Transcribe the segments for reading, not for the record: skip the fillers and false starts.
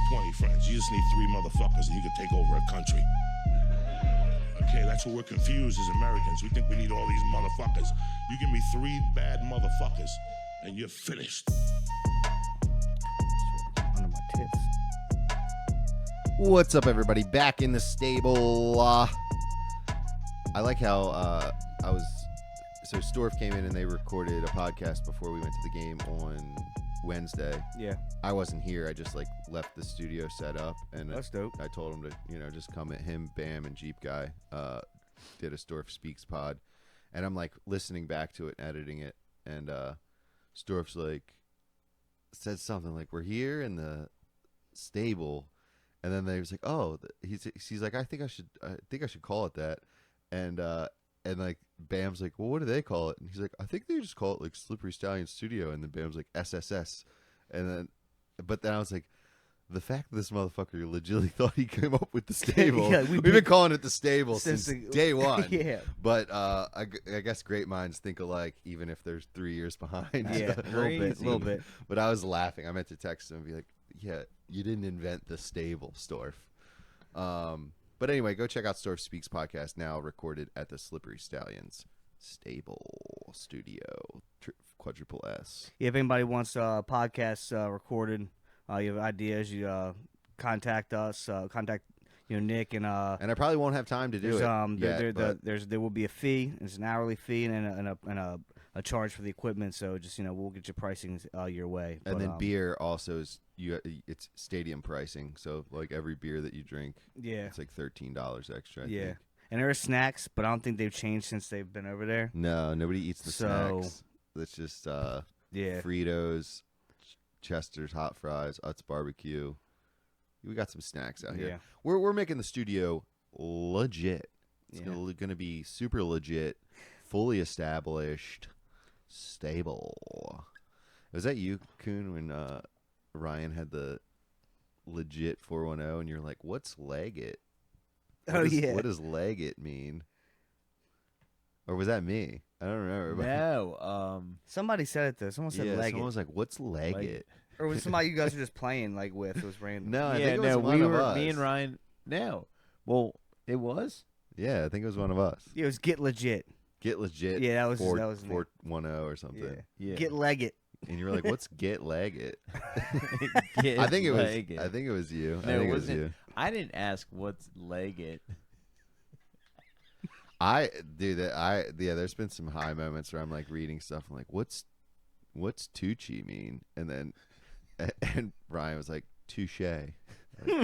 20 friends. You just need 3 motherfuckers and you can take over a country. Okay, that's what we're confused as Americans. We think we need all these motherfuckers. You give me 3 bad motherfuckers and you're finished. Under my tits. What's up, everybody? Back in the stable. I like how so Storf came in and they recorded a podcast before we went to the game on Wednesday. Yeah. I wasn't here. I just left the studio set up, and That's dope. I told him to just come at him. Bam and Jeep Guy did a Storf Speaks pod, and I'm listening back to it, editing it, and Storf's said something like, "We're here in the stable." And then they was like, "Oh," he's like, I think I should call it that." And Bam's like, "Well, what do they call it?" And he's like, "I think they just call it Slippery Stallion Studio." And then Bam's like, "SSS." But then I was like, the fact that this motherfucker legitimately thought he came up with the stable. Yeah, we've been calling it the stable since day one. Yeah. But I guess great minds think alike, even if there's 3 years behind. Yeah, a little bit. But I was laughing. I meant to text him and be like, "Yeah, you didn't invent the stable, Storf." But anyway, go check out Storf Speaks podcast, now recorded at the Slippery Stallions Stable Studio, quadruple S. Yeah, if anybody wants podcasts recorded, you have ideas, you contact us. Contact Nick and I probably won't have time to do it. There will be a fee. It's an hourly fee and a charge for the equipment. So just we'll get your pricing your way. And then beer also is it's stadium pricing. So every beer that you drink, yeah, it's $13 extra. I think. And there are snacks, but I don't think they've changed since they've been over there. No, nobody eats the snacks. It's just Fritos, Chester's hot fries, Utz barbecue. We got some snacks out here. We're making the studio legit. It's going to be super legit, fully established, stable. Was that you, Kuhn, when Ryan had the legit 410 and you're like, "What's Leggett?" What does Leggett mean? Or was that me? I don't remember. No. Somebody said it though. Someone said Leggett. Someone was like, "What's Leggett?" Or was it somebody you guys were just playing with? It was random. No, I think it was one of us. Me and Ryan. No. Well, it was? Yeah, I think it was one of us. Yeah, it was Get Legit. Get Legit. Yeah, that was 410 or something. Yeah. Get Leggett. And you were like, "What's Get Leggett?" I think it was you. No, it wasn't. You. I didn't ask what's Leggett. There's been some high moments where I'm reading stuff. I'm like, what's Tucci mean? And Ryan was like, touche. All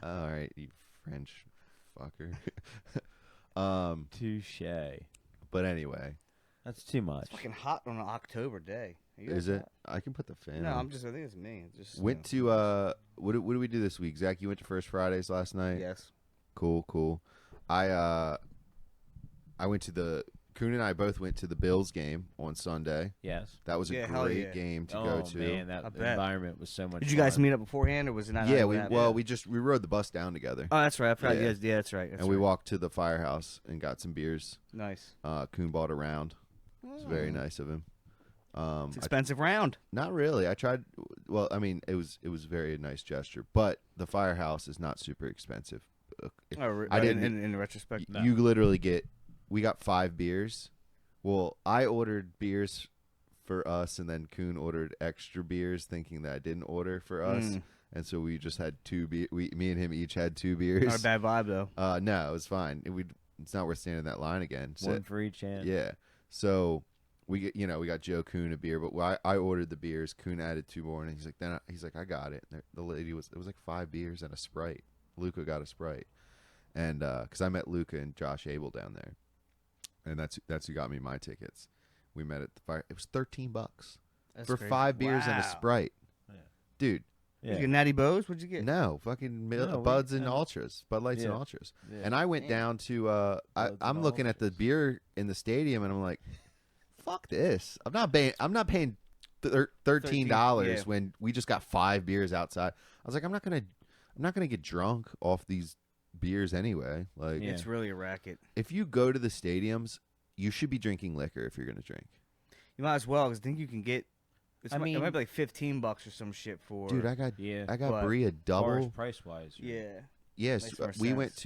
right, you French fucker. Touche. But anyway, that's too much. It's fucking hot on an October day. Is it? I can put the fan No, on. I think it's me. Went to what did we do this week? Zach, you went to First Fridays last night? Yes. Cool. I went to Kuhn and I both went to the Bills game on Sunday. Yes. That was a great game to go to. Oh, man, that environment was so much Did you guys meet up beforehand, or was it not? Yeah, we rode the bus down together. Oh, that's right. I forgot. Yeah, that's right. We walked to the firehouse and got some beers. Nice. Kuhn bought a round. It was very nice of him. It's expensive round. Not really. I tried. Well, I mean, it was a very nice gesture, but the firehouse is not super expensive. I didn't. In retrospect, you literally get. We got 5 beers. Well, I ordered beers for us, and then Kuhn ordered extra beers, thinking that I didn't order for us, and so we just had 2 beers. Me and him each had 2 beers. Not a bad vibe though. No, it was fine. It's not worth standing in that line again. So, one for each hand. Yeah. So we got Joe Kuhn a beer, but I ordered the beers. Kuhn added 2 more, and he's like, I got it. And the lady it was 5 beers and a Sprite. Luca got a Sprite, and because I met Luca and Josh Abel down there. And that's who got me my tickets. We met at the fire. It was $13 for crazy. 5 beers and a Sprite, dude. Yeah. Did you get Natty Bows? What'd you get? No, fucking Buds and Ultras, Bud Lights and Ultras. Yeah. And I went down to. I'm looking at the beer in the stadium, and I'm like, "Fuck this! I'm not paying $13 when we just got 5 beers outside." I was like, I'm not gonna get drunk off these beers anyway. It's really a racket. If you go to the stadiums, you should be drinking liquor if you're going to drink. You might as well, because I think you can get It might be like $15 or some shit for. Dude, I got But Bree a double. price wise. Yeah. Yes, Makes more we went sense.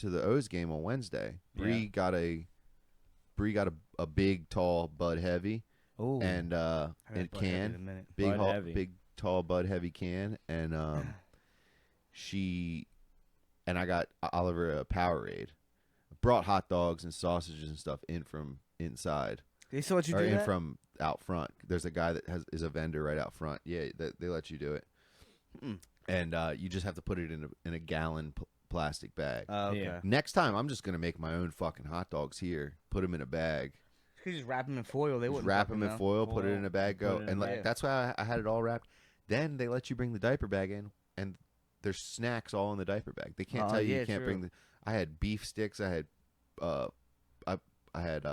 to the O's game on Wednesday. Bree got a big tall Bud Heavy Oh, and I haven't and Bud Heavy in a can minute. Bud Heavy. big tall Bud Heavy can and I got Oliver a Powerade. Brought hot dogs and sausages and stuff in from inside. They still let you or do in that? from out front. There's a guy that is a vendor right out front. Yeah, they let you do it. And you just have to put it in a gallon plastic bag. Okay. Yeah. Next time, I'm just gonna make my own fucking hot dogs here. Put them in a bag. You just wrap them in foil. They Just wouldn't wrap fucking them in know. foil. Put it in a bag. Put Go it in and a like bag. that's why I had it all wrapped. Then they let you bring the diaper bag in, and there's snacks all in the diaper bag. They can't tell you yeah, you can't true. bring the. I had beef sticks. I had, I had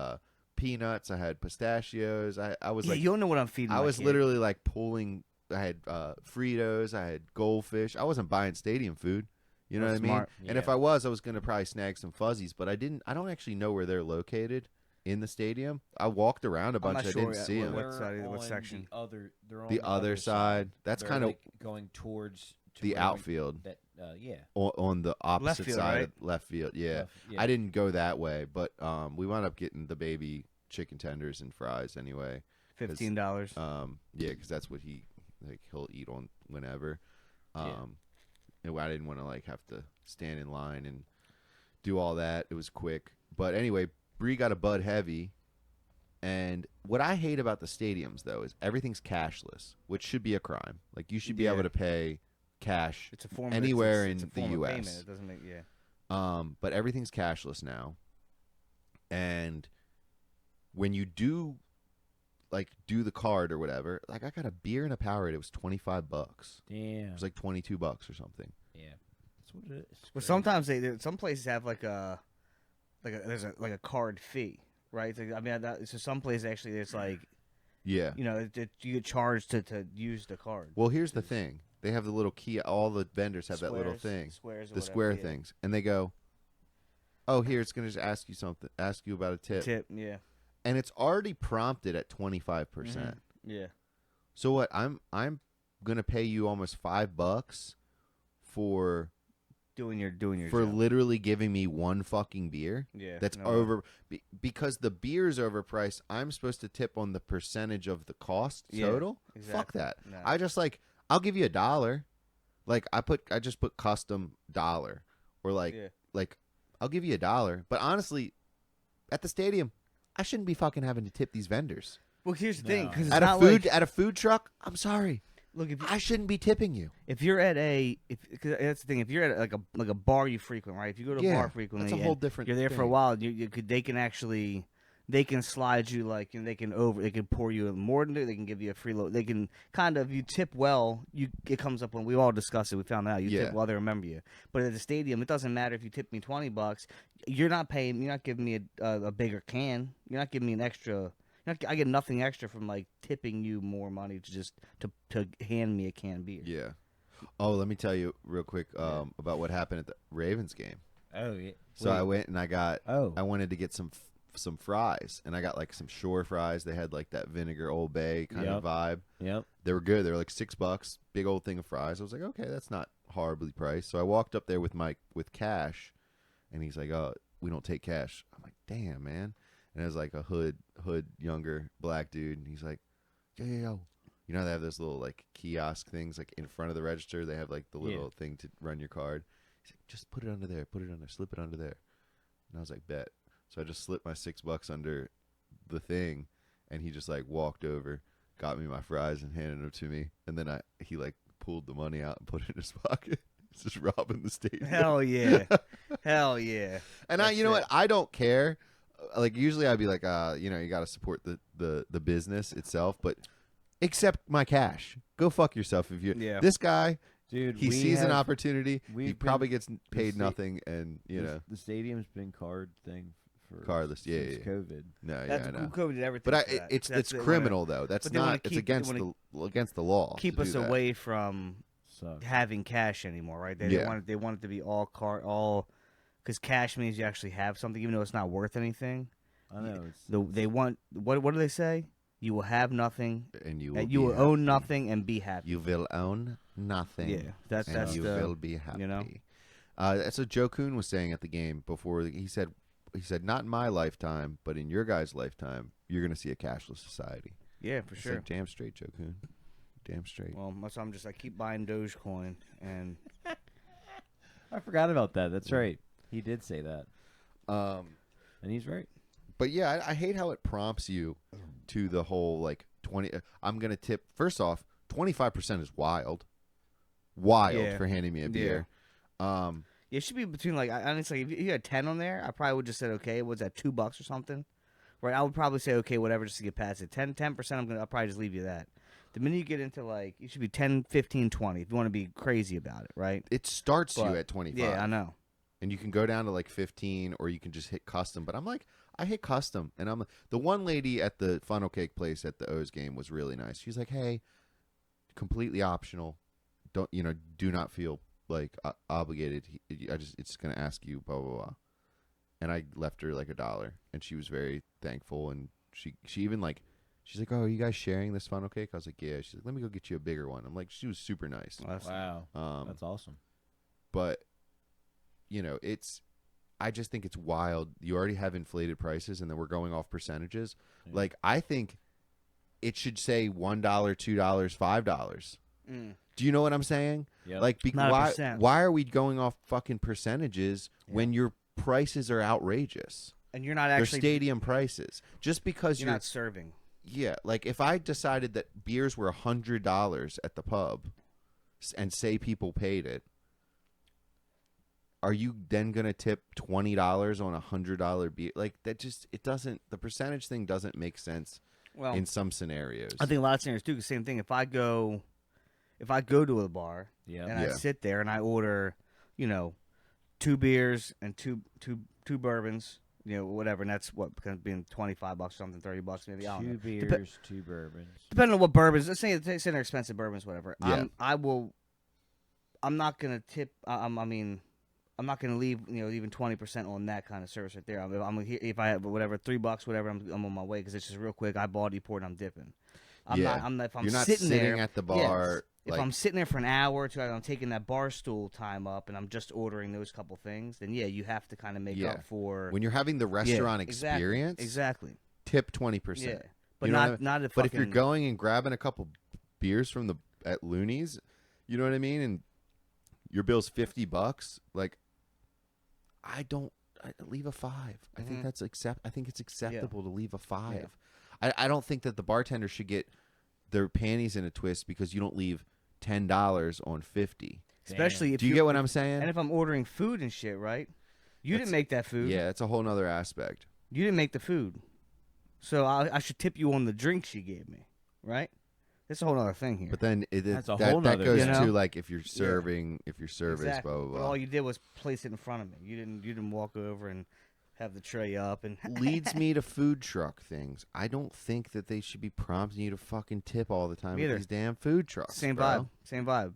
peanuts. I had pistachios. I was Yeah, like you don't know what I'm feeding. I my was kid. literally like pulling. I had Fritos. I had goldfish. I wasn't buying stadium food. You know That's what I mean? smart. And if Yeah. I was gonna probably snag some fuzzies, but I didn't. I don't actually know where they're located in the stadium. I walked around a I'm bunch. not I sure didn't yet see what- them. what side- what section? They're on The other side. That's They're, kinda- like, going towards to The where outfield That on the opposite field, side right? of left field. Yeah. Yeah. I didn't go that way, but we wound up getting the baby chicken tenders and fries anyway. $15. Yeah, because that's what he'll eat on whenever. Yeah. And I didn't want to like have to stand in line and do all that. It was quick, but anyway, Bree got a Bud Heavy. And what I hate about the stadiums though is everything's cashless, which should be a crime. Like you should be Yeah. able to pay cash It's a form anywhere it's in a the form of U.S. payment. It doesn't make But everything's cashless now. And when you do the card or whatever, like I got a beer and a Powerade, it was $25. Damn. It was like $22 or something. Yeah. That's what it is. Well, sometimes some places have like a card fee, right? It's like, I mean, so some places actually it's like Yeah. you get charged to use the card. Well, here's the thing. They have the little key. All the vendors have that little thing. Squares or The whatever, square yeah. things. And they go, oh, here, it's going to just ask you about a tip. Tip, yeah. And it's already prompted at 25%. Mhm. Yeah. So what? I'm going to pay you almost $5 for Doing your for job. literally giving me one fucking beer. Yeah. That's no, over because the beer's overpriced. I'm supposed to tip on the percentage of the cost Yeah, total. Fuck exactly. that. No. I just I'll give you $1. Like I just put custom $1 or Yeah. I'll give you $1. But honestly, at the stadium, I shouldn't be fucking having to tip these vendors. Well, here's the thing, No. because At a food truck, I'm sorry. look, I shouldn't be tipping you. if you're at cause that's the thing, if you're at like a bar you frequent, right? If you go to a bar frequently, that's a whole and different you're there for a thing. while, they can slide you they can pour you more than they can give you a free load. They can kind of, you tip well, it comes up when we all discuss it. We found out you Yeah. tip well, they remember you. But at the stadium, it doesn't matter if you tip me $20. You're not giving me a bigger can. You're not giving me an extra. I get nothing extra from like tipping you more money to hand me a can of beer. Yeah. Oh, let me tell you real quick about what happened at the Ravens game. Oh yeah. So I went and Oh. I wanted to get some fries, and I got like some shore fries. They had like that vinegar Old Bay kind of Yep. vibe. Yep. They were good. They were like $6, big old thing of fries. I was like, okay, that's not horribly priced. So I walked up there with cash, and he's like, oh, we don't take cash. I'm like, damn, man. And it was like a hood younger black dude, and he's like, yo. You know, they have those little like kiosk things like in front of the register. They have like the little thing to run your card. He's like, just put it under there, slip it under there. And I was like, bet. So I just slipped my $6 under the thing, and he just like walked over, got me my fries, and handed them to me. And then he like pulled the money out and put it in his pocket. He's just robbing the stadium. Hell yeah. Hell yeah. And you know what? I don't care. Like usually I'd be like, you got to support the business itself, but accept my cash. Go fuck yourself if you. Yeah. This guy, Dude, he sees an opportunity. He we've probably been- gets paid sta- nothing, and the stadium's been card thing for Cardless, yeah, since yeah. COVID. no, That's yeah, I know. COVID did everything. But for that. it's They wanna criminal though. That's but they wanna not. It's keep- against they against the law. keep to us do that. away from So having cash anymore, right? They Yeah. want it to be all because cash means you actually have something, even though it's not worth anything. I know it's They want what do they say? you will have nothing, and you will, and you will own nothing and be happy. You will own nothing. Yeah, that's you the will be happy. you know? That's what Joe Kuhn was saying at the game before. He said, not in my lifetime, but in your guys' lifetime, you're going to see a cashless society. Yeah, for I sure. said, damn straight, Joe Kuhn. Damn straight. Well, that's why I'm just I keep buying Dogecoin, and I forgot about that. That's right. He did say that, and he's right. But yeah, I hate how it prompts you to the whole like 20. I'm gonna tip. First off, 25% is wild Yeah. for handing me a beer. it should be between like honestly, if you had 10 on there, I probably would just said okay. What's that, $2 or something? Right? I would probably say okay, whatever, just to get past it. 10%. I'll probably just leave you that. The minute you get into like, you should be 10, 15, 20 if you want to be crazy about it, right? It starts you But, at 25. Yeah, I know. And you can go down to like 15, or you can just hit custom. But I'm like, I hit custom, and the one lady at the funnel cake place at the O's game was really nice. She's like, hey, completely optional. Do not feel like obligated. It's gonna ask you blah blah blah. And I left her like $1, and she was very thankful. And she even like, she's like, oh, are you guys sharing this funnel cake? I was like, yeah. She's like, let me go get you a bigger one. I'm like, she was super nice. Wow, that's awesome. But I just think it's wild. You already have inflated prices, and then we're going off percentages. Yeah. Like, I think it should say $1, $2, $5. Do you know what I'm saying? Yep. Like, Not a why percent. are we going off fucking percentages when your prices are outrageous? And you're not They're actually stadium prices. Just because you're not serving. yeah, like if I decided that beers were $100 at the pub, and say people paid it, are you then gonna tip $20 on a $100 beer? Like that it doesn't. The percentage thing doesn't make sense Well, in some scenarios. I think a lot of scenarios do the same thing. If I go to a bar Yeah, and I sit there and I order, 2 beers and two bourbons, whatever, and that's what being $25 or something, $30 maybe. I don't 2 know. beers, 2 bourbons. Depending on what bourbons. Let's say they're expensive bourbons, whatever. Yeah. I'm not gonna tip. I'm not gonna leave even 20% on that kind of service right there. If I have whatever $3, whatever, I'm on my way because it's just real quick. I bought, you poured, and I'm dipping. If You're not sitting there at the bar. If I'm sitting there for an hour or two, I'm taking that bar stool time up, and I'm just ordering those couple things, then you have to kind of make up for when you're having the restaurant experience. Exactly. Tip 20%. Yeah, but You know what I mean? not if. But if you're going and grabbing a couple beers from at Looney's, you know what I mean, and your bill's $50, like I leave a 5. I think that's I think it's acceptable to leave a 5. Yeah. I don't think that the bartender should get their panties in a twist because you don't leave $10 on 50. Especially if do you get what I'm saying? And if I'm ordering food and shit, right? You didn't make that food. Yeah, it's a whole nother aspect. You didn't make the food, so I should tip you on the drinks you gave me, right? That's a whole other thing here. But then That's a that whole nother goes thing. to like if you're serving, if your service, exactly. blah blah blah. But all you did was place it in front of me. You didn't walk over and have the tray up and Leads me to food truck things. I don't think that they should be prompting you to fucking tip all the time Neither. at these damn food trucks. Same bro. vibe.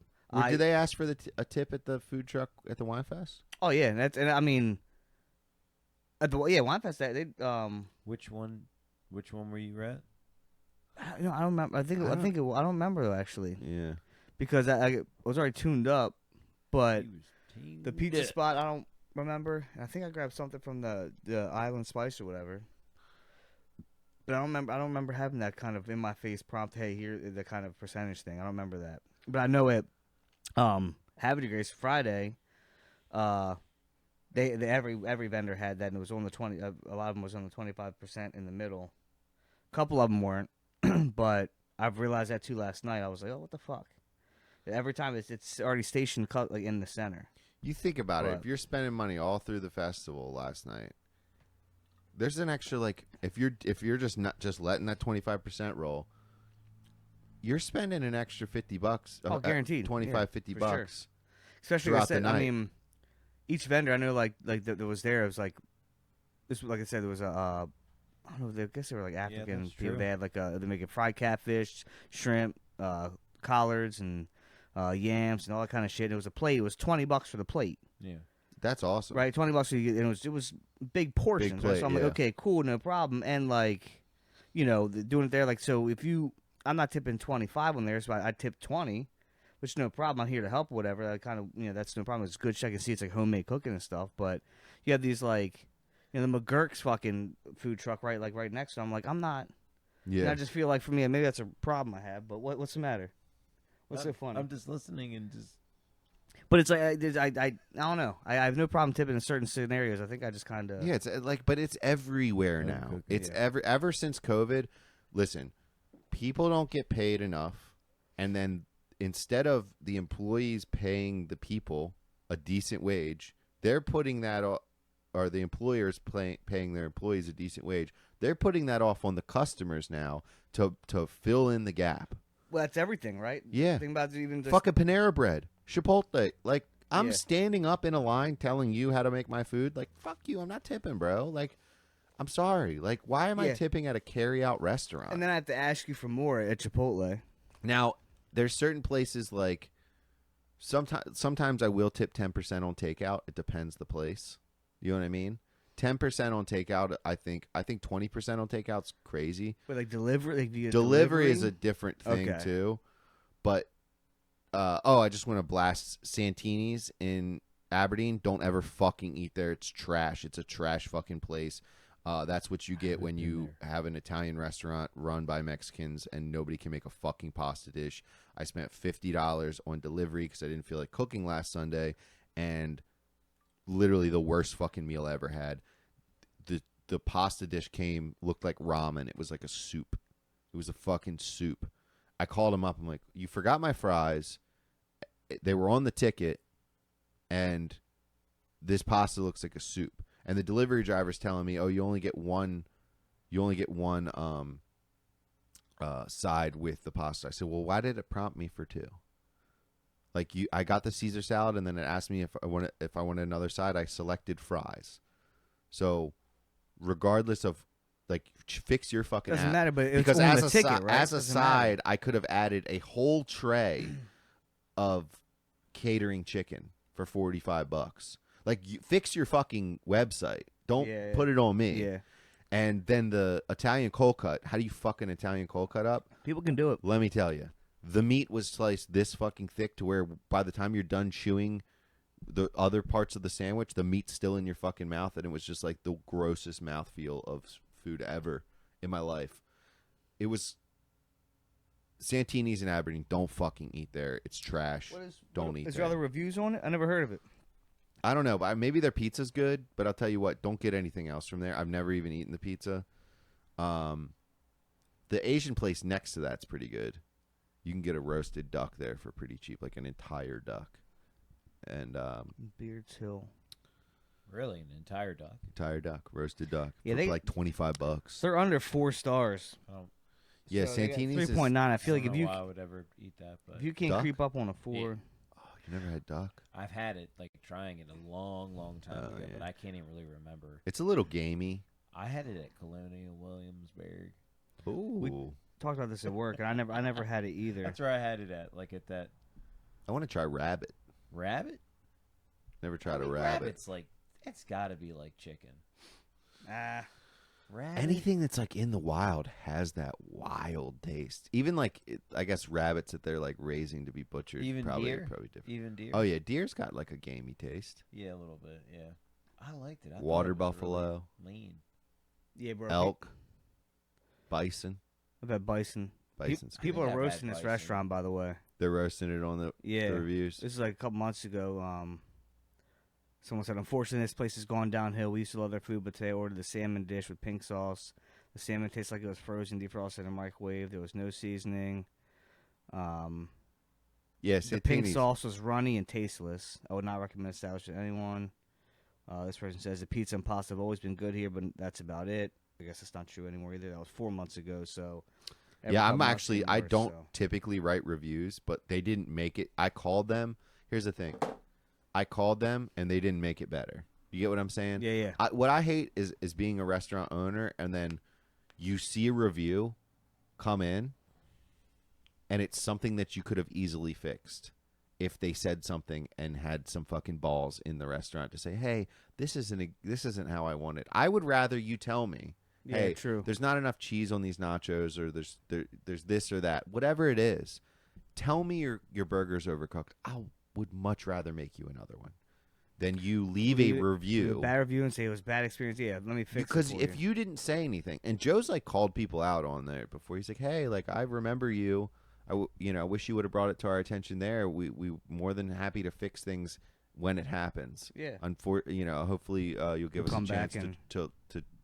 Do they ask for a tip at the food truck at the Wine Fest? Oh yeah, at the Wine Fest they Which one were you at? I don't remember. I don't remember though, actually, Yeah. because I was already tuned up, but He was teamed the pizza up. spot I don't remember. I think I grabbed something from the Island Spice or whatever. But I don't remember having that kind of in my face prompt. Hey, here the kind of percentage thing. I don't remember that. But I know it. Happy Grace Friday. They every vendor had that, and it was on the 20. A lot of them was on the 25% in the middle. A couple of them weren't, but I've realized that too last night. I was like, oh, what the fuck? Every time it's already stationed like in the center. You think about it. But- If you're spending money all through the festival last night, there's an extra like if you're just not just letting that 25% roll, you're spending an extra $50. Oh, guaranteed. 25, Yeah, $50 for sure. Especially throughout like I said, the night. I mean, each vendor I know that was there. It was like this. Like I said, there was I don't know. I guess they were like African that's people. true. They had like they're making fried catfish, shrimp, collards, and yams and all that kind of shit. It was a plate. It was $20 for the plate. Yeah. That's awesome. Right, $20 and it was big portions. plate, right? So I'm yeah. like, okay, cool, no problem. And like, doing it there. Like, so if I'm not tipping 25 on there, so I tip 20, which is no problem. I'm here to help or whatever. I kind of, that's no problem. It's good shit. I can see it's like homemade cooking and stuff. But you have these like, the McGurk's fucking food truck right next to. I'm like, I'm not. Yeah. And I just feel like for me, maybe that's a problem I have. But what's the matter? What's so funny? I'm just listening and just. But it's like I don't know. I have no problem tipping in certain scenarios. I think I just kind of Yeah, it's but it's everywhere now. cooking, It's yeah. ever since COVID. Listen, people don't get paid enough, and then instead of the employees paying the people a decent wage, they're putting that or the employers paying their employees a decent wage. They're putting that off on the customers now to fill in the gap. Well, that's everything, right? Yeah. Think about even just Fucking Panera Bread, Chipotle. Like, I'm Yeah. standing up in a line telling you how to make my food. Like, fuck you. I'm not tipping, bro. Like, I'm sorry. Like, why am I Yeah. tipping at a carry-out restaurant? and then I have to ask you for more at Chipotle. Now, there's certain places like sometimes I will tip 10% on takeout. It depends the place. You know what I mean? 10% on takeout. I think 20% on takeout's crazy. But like delivery, like via Delivery is a delivering? different thing Okay. too. But I just want to blast Santini's in Aberdeen. Don't ever fucking eat there. It's trash. It's a trash fucking place. That's what you get when you have an Italian restaurant run by Mexicans and nobody can make a fucking pasta dish. I spent $50 on delivery because I didn't feel like cooking last Sunday, and literally the worst fucking meal I ever had. The pasta dish looked like ramen. It was like a soup. It was a fucking soup. I called him up. I'm like, you forgot my fries. They were on the ticket, and this pasta looks like a soup. And the delivery driver's telling me, oh, you only get one side with the pasta. I said, well, why did it prompt me for two? Like, I got the Caesar salad, and then it asked me if I wanted another side. I selected fries. So, regardless of, like, fix your fucking Doesn't app. matter, but it's Because on as the a ticket, right? as a Doesn't matter. side, I could have added a whole tray of catering chicken for $45. Like, fix your fucking website. Don't Yeah. put it on me. Yeah, And then the Italian cold cut. How do you fucking Italian cold cut up? people can do it. Let me tell you. The meat was sliced this fucking thick to where by the time you're done chewing the other parts of the sandwich, the meat's still in your fucking mouth, and it was just like the grossest mouthfeel of food ever in my life. It was Santini's in Aberdeen. Don't fucking eat there. It's trash. Don't eat Is there. there other reviews on it? I never heard of it. I don't know, but maybe their pizza's good. But I'll tell you what, don't get anything else from there. I've never even eaten the pizza. The Asian place next to that's pretty good. You can get a roasted duck there for pretty cheap, like an entire duck, and Beards Hill. Really, an entire duck. roasted duck. Yeah, for they- like $25. They're under 4 stars. Yeah, So they got Santini's is. 3.9. I feel like I don't if know you why I would ever eat that, but if you can't Duck? creep up on a 4, Oh, you never had duck? I've had it, like trying it a long, long time Oh, ago, yeah. but I can't even really remember. It's a little gamey. I had it at Colonial Williamsburg. Ooh, talked about this at work, and I never had it either. That's where I had it at, like at that I want to try rabbit. rabbit. Never tried I mean, a rabbit. Rabbit's like it's got to be like chicken. Ah, Rabbit. Anything that's like in the wild has that wild taste. Even like I guess rabbits that they're like raising to be butchered. Even probably deer? different. Even deer. Oh yeah, deer's got like a gamey taste. Yeah, a little bit. Yeah, I liked it. I thought Water it was buffalo, really lean. yeah, bro. elk, bison. I've had bison. Bison's People good. are I've had roasting this bison. restaurant, by the way. They're roasting it on the Yeah, reviews. this is like a couple months ago. Someone said, unfortunately, this place has gone downhill. We used to love their food, but today I ordered the salmon dish with pink sauce. The salmon tastes like it was frozen, defrosted in a microwave. There was no seasoning. Yes, The pink sauce was runny and tasteless. I would not recommend establishing to anyone. This person says the pizza and pasta have always been good here, but that's about it. I guess it's not true anymore either. That was 4 months ago, so. every Yeah, couple I'm months actually. getting I worse, don't so. typically write reviews, but they didn't make it. I called them. Here's the thing. I called them and they didn't make it better. You get what I'm saying? Yeah, yeah. What I hate is being a restaurant owner and then you see a review come in and it's something that you could have easily fixed if they said something and had some fucking balls in the restaurant to say, "Hey, this isn't how I want it." I would rather you tell me, Yeah, hey, true. there's not enough cheese on these nachos, or there's this or that. Whatever it is, tell me your burger's overcooked. I would much rather make you another one than you leave a Leave a review. bad review and say it was bad experience. Yeah, let me fix Because it for if you didn't say anything, and Joe's like called people out on there before, he's like, "Hey, like I remember you. I wish you would have brought it to our attention there. We more than happy to fix things when it happens. Yeah. Hopefully you'll give us a come chance back and- to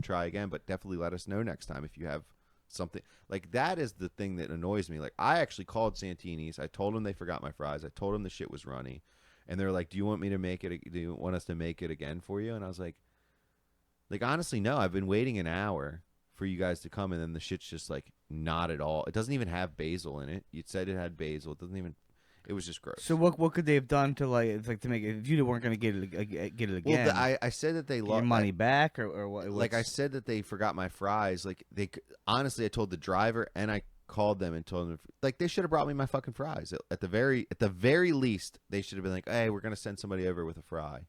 try again, but definitely let us know next time if you have something like that. Is the thing that annoys me. Like I actually called Santini's. I told them they forgot my fries. I told them the shit was runny. And they're like, "Do you want me to make it? Do you want us to make it again for you?" And I was like, honestly, no. I've been waiting an hour for you guys to come, and then the shit's just like not at all. It doesn't even have basil in it. You said it had basil. It doesn't even. It was just gross. So what could they have done to like to make it? If you weren't going to get it again, Well, I said that they get your lost money back or what? Like I said that they forgot my fries. Like honestly, I told the driver and I called them and told them like they should have brought me my fucking fries. At the very least, they should have been like, "Hey, we're gonna send somebody over with a fry."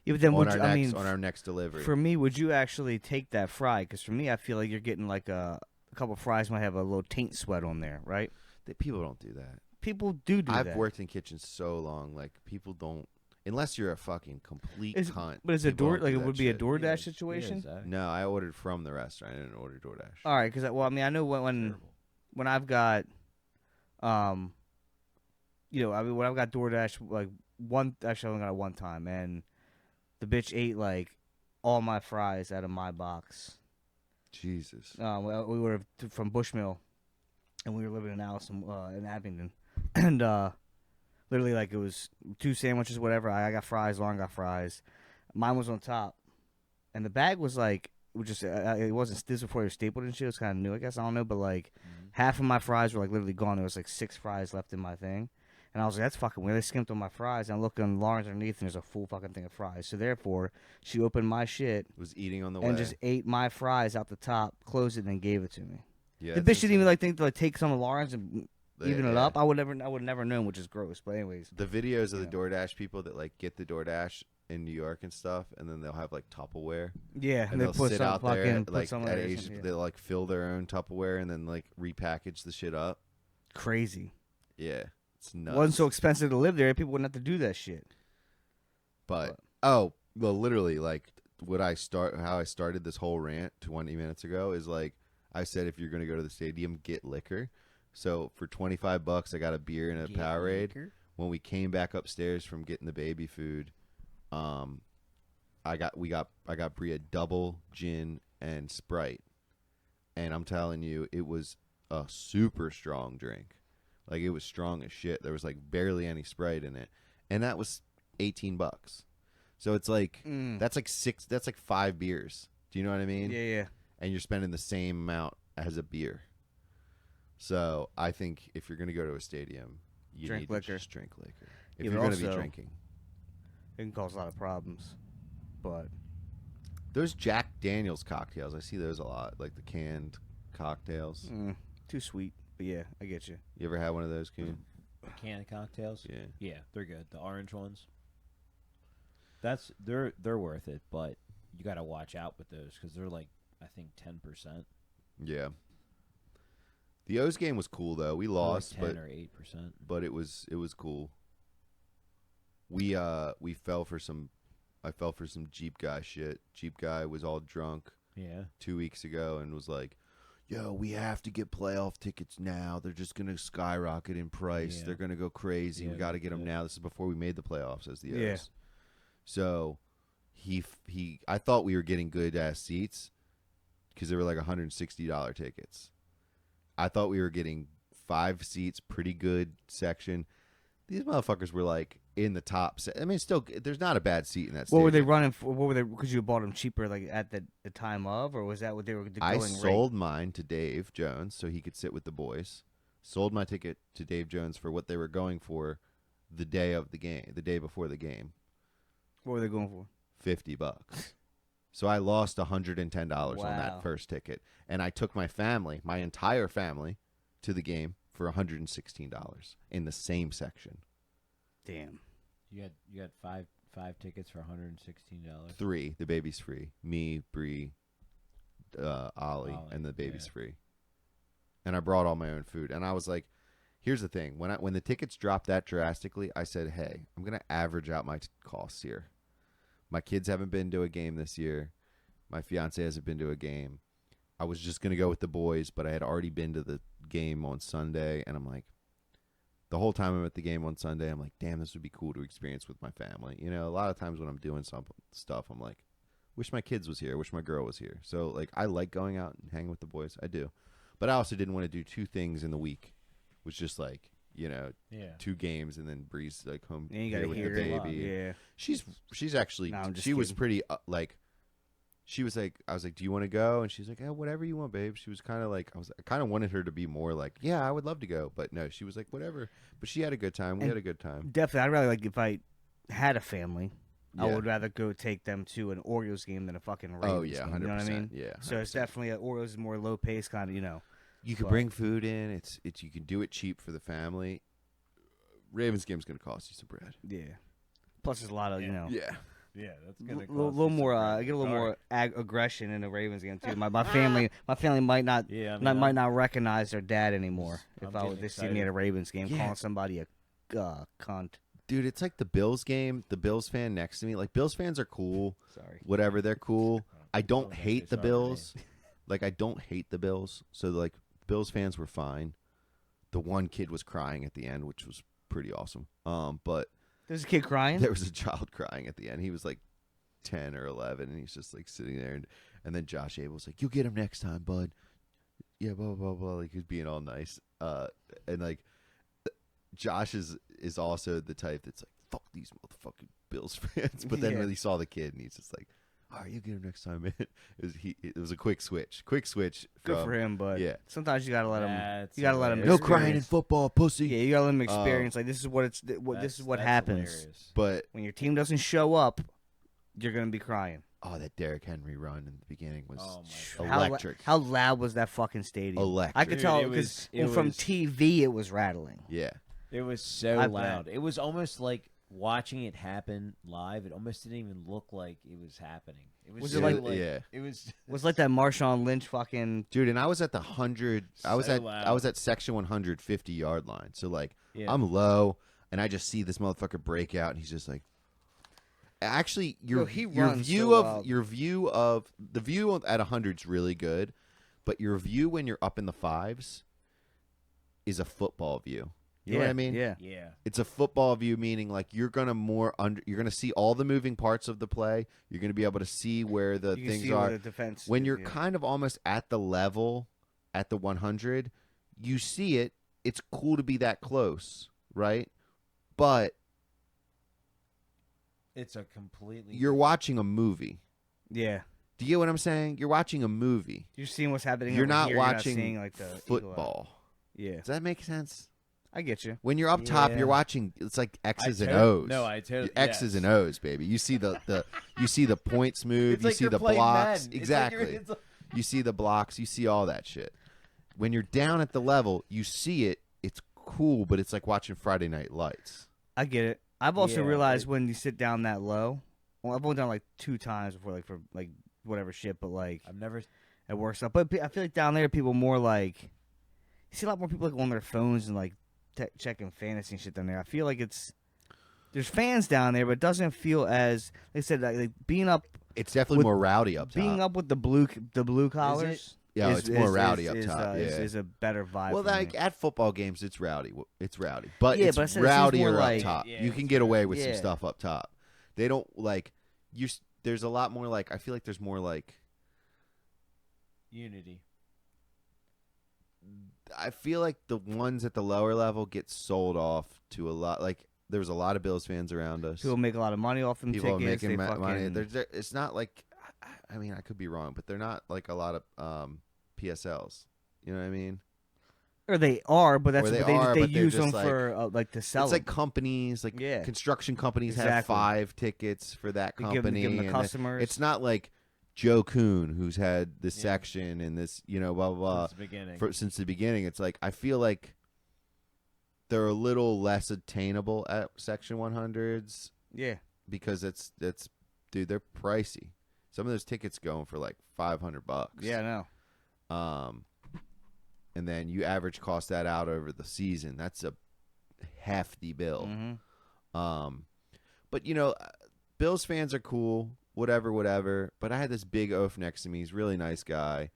Yeah, but then on our next delivery. For me, would you actually take that fry? Because for me, I feel like you're getting like a couple fries might have a little taint sweat on there, right? People don't do that. People do that. I've worked in kitchens so long, like people don't, unless you're a fucking complete cunt. But is it people don't do it that would be a shit. DoorDash situation? No, I ordered from the restaurant. I didn't order DoorDash. All right, because I know when I've got, when I've got DoorDash like actually I only got it one time, and the bitch ate like all my fries out of my box. Jesus. We were from Bushmill, and we were living in Allison, in Abingdon, and literally like it was 2 sandwiches, whatever. I got fries, Lauren got fries. Mine was on top, and the bag was like it wasn't this before it was stapled and shit. It was kind of new, I guess. I don't know, but like half of my fries were like literally gone. There was like 6 fries left in my thing. And I was like, that's fucking weird. They skimped on my fries. And I look on Lauren's underneath, and there's a full fucking thing of fries. So therefore, she opened my shit. Was eating on the way. And just ate my fries out the top, closed it, and then gave it to me. Yeah, the bitch didn't even like think to like take some of Lauren's and even it yeah. up. I would never known, which is gross. But anyways, the videos of the DoorDash people that like get the DoorDash in New York and stuff, and then they'll have like Tupperware. Yeah, and they they'll put sit some out there fucking like some at of age, they'll like fill their own Tupperware and then like repackage the shit up. Crazy. Yeah, it's nuts. It wasn't so expensive to live there. People wouldn't have to do that shit. But literally, like how I started this whole rant 20 minutes ago is like I said, if you're gonna go to the stadium, get liquor. So for $25, I got a beer and a Powerade. When we came back upstairs from getting the baby food, I got Bria double gin and Sprite, and I'm telling you, it was a super strong drink. Like it was strong as shit. There was like barely any Sprite in it, and that was $18. So it's like that's like 5 beers. Do you know what I mean? Yeah. And you're spending the same amount as a beer. So I think if you're gonna go to a stadium, you Drink need liquor. to just drink liquor. If Yeah, you're but gonna be also- drinking. It can cause a lot of problems. But Those Jack Daniels cocktails, I see those a lot, like the canned cocktails. too sweet. But yeah, I get you. You ever had one of those, Coon? Canned cocktails. Yeah. Yeah, they're good. The orange ones. They're worth it, but you got to watch out with those because they're like I think 10%. Yeah. The O's game was cool though. We lost, like 10 but or 8%. but it was cool. We fell for some. I fell for some Jeep guy shit. Jeep guy was all drunk Yeah. 2 weeks ago and was like, "Yo, we have to get playoff tickets now. They're just gonna skyrocket in price. Yeah. They're gonna go crazy. Yeah, we got to get them yeah. now." This is before we made the playoffs as the O's. Yeah. So I thought we were getting good ass seats because they were like $160 tickets. I thought we were getting 5 seats, pretty good section. These motherfuckers were like in the top. I mean, still, there's not a bad seat in that. What were they stadium. running for? What were they? Because you bought them cheaper, like at the time of, or was that what they were? The I going sold mine to Dave Jones so he could sit with the boys. Sold my ticket to Dave Jones for what they were going for the day of the game, the day before the game. What were they going for? $50. So I lost $110 on Wow. that first ticket, and I took my family, my entire family, to the game for $116 in the same section. Damn. You got five tickets for $116. 3, the baby's free. Me, Bree, Ollie, and the baby's yeah. free. And I brought all my own food. And I was like, here's the thing. When the tickets dropped that drastically, I said, hey, I'm going to average out my costs here. My kids haven't been to a game this year. My fiance hasn't been to a game. I was just going to go with the boys, but I had already been to the game on Sunday. And I'm like, the whole time I'm at the game on Sunday, I'm like, damn, this would be cool to experience with my family. You know, a lot of times when I'm doing some stuff, I'm like, wish my kids was here. Wish my girl was here. So, like, I like going out and hanging with the boys. I do. But I also didn't want to do two things in the week. It was just like, you know, Yeah. 2 games and then Bree's like home And you here gotta with hear the it. baby. Yeah. She's actually, No, I'm just she was kidding. pretty, like, she was like, I was like, do you want to go? And she's like, yeah, whatever you want, babe. She was kind of like, I kind of wanted her to be more like, yeah, I would love to go. But no, she was like, whatever. But she had a good time. We had a good time. Definitely, I'd rather, like, if I had a family, I Yeah. would rather go take them to an Orioles game than a fucking Ravens Oh, yeah, game. 100%. You know what I mean? Yeah. So it's 100%. definitely Orioles is more low pace kind of, you know. You can but- bring food in. It's you can do it cheap for the family. Ravens game's gonna cost you some bread. Yeah. Plus, there's a lot of, you know. Yeah. Yeah, that's A gonna little more, I get a little more aggression in the Ravens game too. My family might not, Yeah, I mean, might not recognize their dad anymore I'm if getting they see me at a excited. Ravens game Yeah. calling somebody a cunt. Dude, it's like the Bills game. The Bills fan next to me. Like, Bills fans are cool. Sorry. Whatever, they're cool. I don't Don't hate the say sorry to me. Bills. Like, I don't hate the Bills. So, like, Bills fans were fine. The one kid was crying at the end, which was pretty awesome. But There's a kid crying. there was a child crying at the end. He was like 10 or 11, and he's just like sitting there. And then Josh Abel's like, "You'll get him next time, bud." Yeah, blah blah blah. Like, he's being all nice. And like, Josh is also the type that's like, "Fuck these motherfucking Bills fans." But then Yeah. when he saw the kid, and he's just like, "All right, you'll get him next time, man." It was a quick switch. Quick switch. Good from- for him, but yeah. sometimes you gotta let him. That's You gotta let him. hilarious. No crying in experience. football, pussy. Yeah, you gotta let him experience. Like, this is what it's. This That's- is what that's happens hilarious. But when your team doesn't show up. You're gonna be crying. oh, that Derrick Henry run in the beginning was Oh my God. electric. How loud was that fucking stadium? Electric. I could Dude, tell it because was- it from was- TV it was rattling. Yeah. It was so I bet. loud. It was almost like watching it happen live. It almost didn't even look like it was happening. It was, Was so it like- like Yeah. It was. It was like that Marshawn Lynch fucking. Dude, and I was at the 100. I was So at loud. I was at section 150-yard line. So like, Yeah. I'm low, and I just see this motherfucker break out, and he's just like. Actually, Yo, he runs so wild. your view of the view at 100's really good, but your view when you're up in the fives is a football view. You know what I mean? Yeah. Yeah. It's a football view, meaning like you're gonna you're gonna see all the moving parts of the play. You're gonna be able to see where the You can things see where are. the defense. When you're yeah. kind of almost at the level at the 100, you see it. It's cool to be that close, right? But It's a completely. you're watching a movie. Yeah. Do you get what I'm saying? You're watching a movie. You're seeing what's happening. You're over not here. watching You're not seeing, like, the eagle eye. football. Yeah, Does that make sense? I get you. When you're up top, Yeah. you're watching. It's like X's and tot- O's. no, I totally- X's yes. and O's, baby. You see the you see the points move. It's You like see you're the playing blocks. Madden. It's like Exactly. it's like- You see the blocks. You see all that shit. When you're down at the level, you see it. It's cool, but it's like watching Friday Night Lights. I get it. I've also Yeah, realized when you sit down that low. Well, I've only done like 2 times before, like for like whatever shit, but like I've never. it works out. But I feel like down there, people more like you see a lot more people like on their phones and like checking fantasy and shit down there. I feel like there's fans down there, but it doesn't feel as like I said like being up It's definitely With more rowdy up top. being up with the blue collars. Yeah, it's more rowdy up is, top. Yeah. is a better vibe. Well, for like me. at football games, it's rowdy. It's rowdy, but Yeah, it's but I said it seems more rowdier like- up top. Yeah, You can it's get rowdy. away with some Yeah. stuff up top. They don't like you. There's a lot more like I feel like there's more like Unity. I feel like the ones at the lower level get sold off to a lot. Like there was a lot of Bills fans around us. people make a lot of money off them People are tickets. making they fucking, money. It's not like I mean I could be wrong, but they're not like a lot of PSLs. You know what I mean? or they are, but that's Or they what are, they but they're use them just like- for like to sell. It's like them. companies, like Yeah. construction companies have Exactly. 5 tickets for that They company. give them the and customers. it's not like Joe Kuhn, who's had this Yeah. section and this, blah blah blah, Since the beginning. since the beginning. It's like I feel like they're a little less attainable at Section 100s yeah. because it's dude, they're pricey. Some of those tickets going for like $500. Yeah, I know. And then you average cost that out over the season. That's a hefty bill. Mm-hmm. But you know, Bills fans are cool, whatever. But I had this big oaf next to me. He's a really nice guy.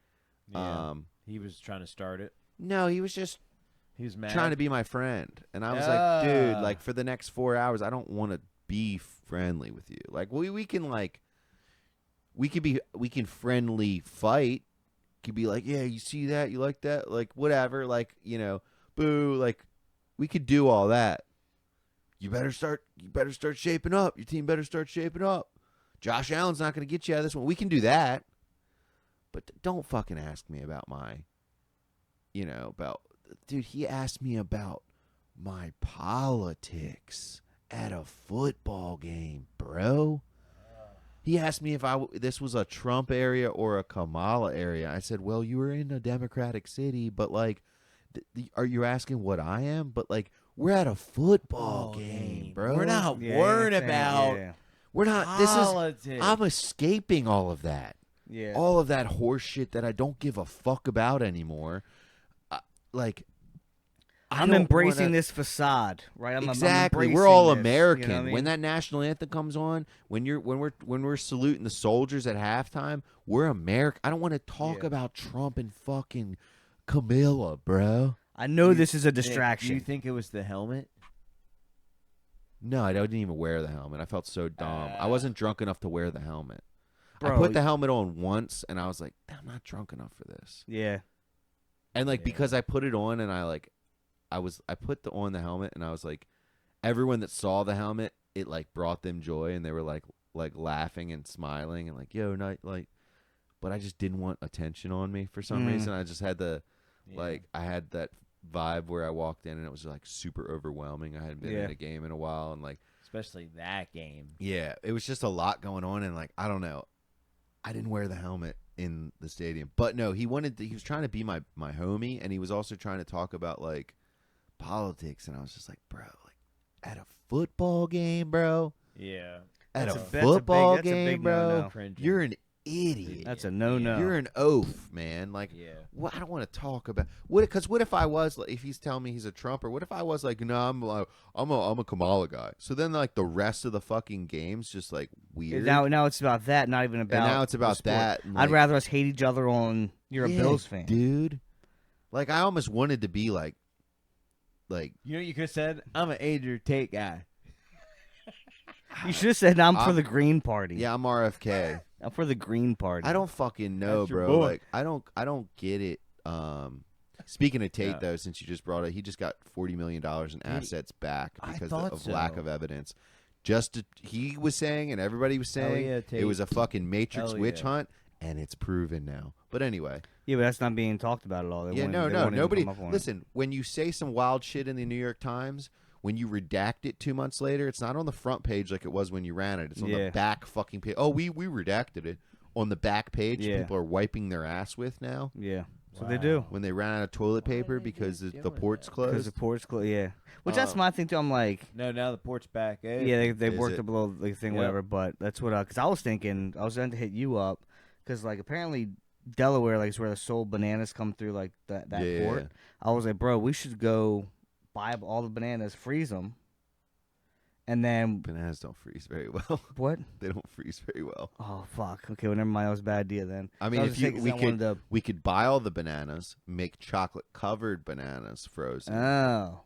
Yeah. He was trying to start it. No, he was just He was mad. trying to be my friend. And I was like, dude, like for the next 4 hours, I don't want to be friendly with you. Like we can friendly fight. Could be like, yeah, you see that? You like that? Like whatever. Like, you know, boo. Like we could do all that. You better start shaping up. Your team better start shaping up. Josh Allen's not going to get you out of this one. We can do that. But don't fucking ask me about dude, he asked me about my politics at a football game, bro. He asked me if this was a Trump area or a Kamala area. I said, well, you were in a Democratic city, but like, are you asking what I am? But like, we're at a football game, bro. We're not worried about. Yeah. We're not. Politics. I'm escaping all of that. Yeah. All of that horse shit that I don't give a fuck about anymore. I'm embracing this facade, right? Exactly. I'm we're all this, American. You know what I mean? When that national anthem comes on, when we're saluting the soldiers at halftime, we're American. I don't want to talk about Trump and fucking Camilla, bro. I know this is a distraction. Do you think it was the helmet? No, I didn't even wear the helmet. I felt so dumb. I wasn't drunk enough to wear the helmet. Bro, I put the helmet on once, and I was like, I'm not drunk enough for this. Yeah. And because I put it on, and I put on the helmet, and I was like, everyone that saw the helmet, it like brought them joy, and they were like laughing and smiling and like, yo, night, like, but I just didn't want attention on me for some reason. I just had I had that vibe where I walked in, and it was like super overwhelming. I hadn't been in a game in a while, and like, especially that game. Yeah, it was just a lot going on, and like, I don't know, I didn't wear the helmet in the stadium, but no, he was trying to be my homie, and he was also trying to talk about like politics, and I was just like, bro, like at a football game, bro. Yeah. At a football game, bro. no-no. You're an idiot. That's a no-no. You're an oaf, man. Like, I don't want to talk about because what if I was if he's telling me he's a Trumper? What if I was like, no, I'm a Kamala guy. So then like the rest of the fucking game's just like weird. Now it's about that, not even about. And now it's about that. And, I'd rather us hate each other on. You're a Bills fan, dude. Like I almost wanted to be like. You know what you could have said? I'm an Andrew Tate guy. You should have said, I'm for the Green Party. Yeah, I'm RFK. I'm for the Green Party. I don't fucking know, That's your bro. boy. Like I don't get it. Speaking of Tate, though, since you just brought it, he just got $40 million in assets back because of lack of evidence. He was saying, and everybody was saying, it was a fucking Matrix witch hunt, and it's proven now. But anyway. Yeah, but that's not being talked about at all. Nobody. Listen, when you say some wild shit in the New York Times, when you redact it 2 months later, it's not on the front page like it was when you ran it. It's on the back fucking page. Oh, we redacted it. On the back page, people are wiping their ass with now. Yeah. That's what they do. When they ran out of toilet paper because the port's closed. Because the port's closed, yeah. Which that's my thing, too. I'm like... No, now the port's back. Yeah, they worked up a little thing, whatever. But that's what... Because I was thinking... I was going to hit you up. Because, like, apparently... Delaware, like, is where the sold bananas come through, like, that port. Yeah. I was like, bro, we should go buy all the bananas, freeze them, and then... Bananas don't freeze very well. What? They don't freeze very well. Oh, fuck. Okay, well, never mind. That was a bad idea then. I mean, we could buy all the bananas, make chocolate-covered bananas frozen,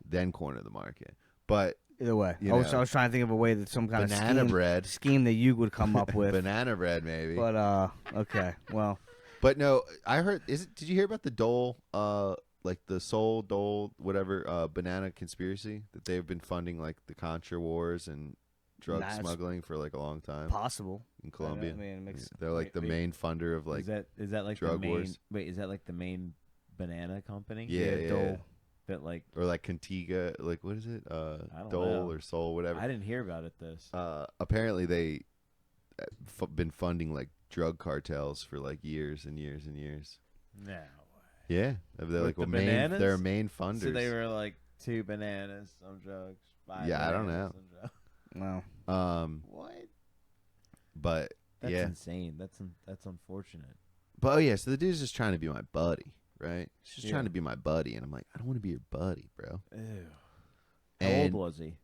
then corner the market. But... Either way. I was trying to think of a way that some kind of scheme that you would come up with. Banana bread, maybe. But, okay, well... But no, I heard. Did you hear about the Dole, like the Soul Dole, whatever, banana conspiracy that they've been funding, like the Contra Wars and drug smuggling for like a long time? Possible in Colombia. I mean, they're like the main funder of like. Is that like drug the main? wars? Wait, is that like the main banana company? Yeah. Dole. That like or like Contiga, like what is it? Dole or Soul, whatever. I didn't hear about it. Apparently they been funding like drug cartels for like years and years and years. No way. Yeah, they're like they're main funders. So they were like 2 bananas, some drugs. 5 I don't know. No. What? But That's Yeah. insane. That's unfortunate. But oh yeah, so the dude's just trying to be my buddy, right? He's just Yeah. trying to be my buddy, and I'm like, I don't want to be your buddy, bro. Ew. How And old was he?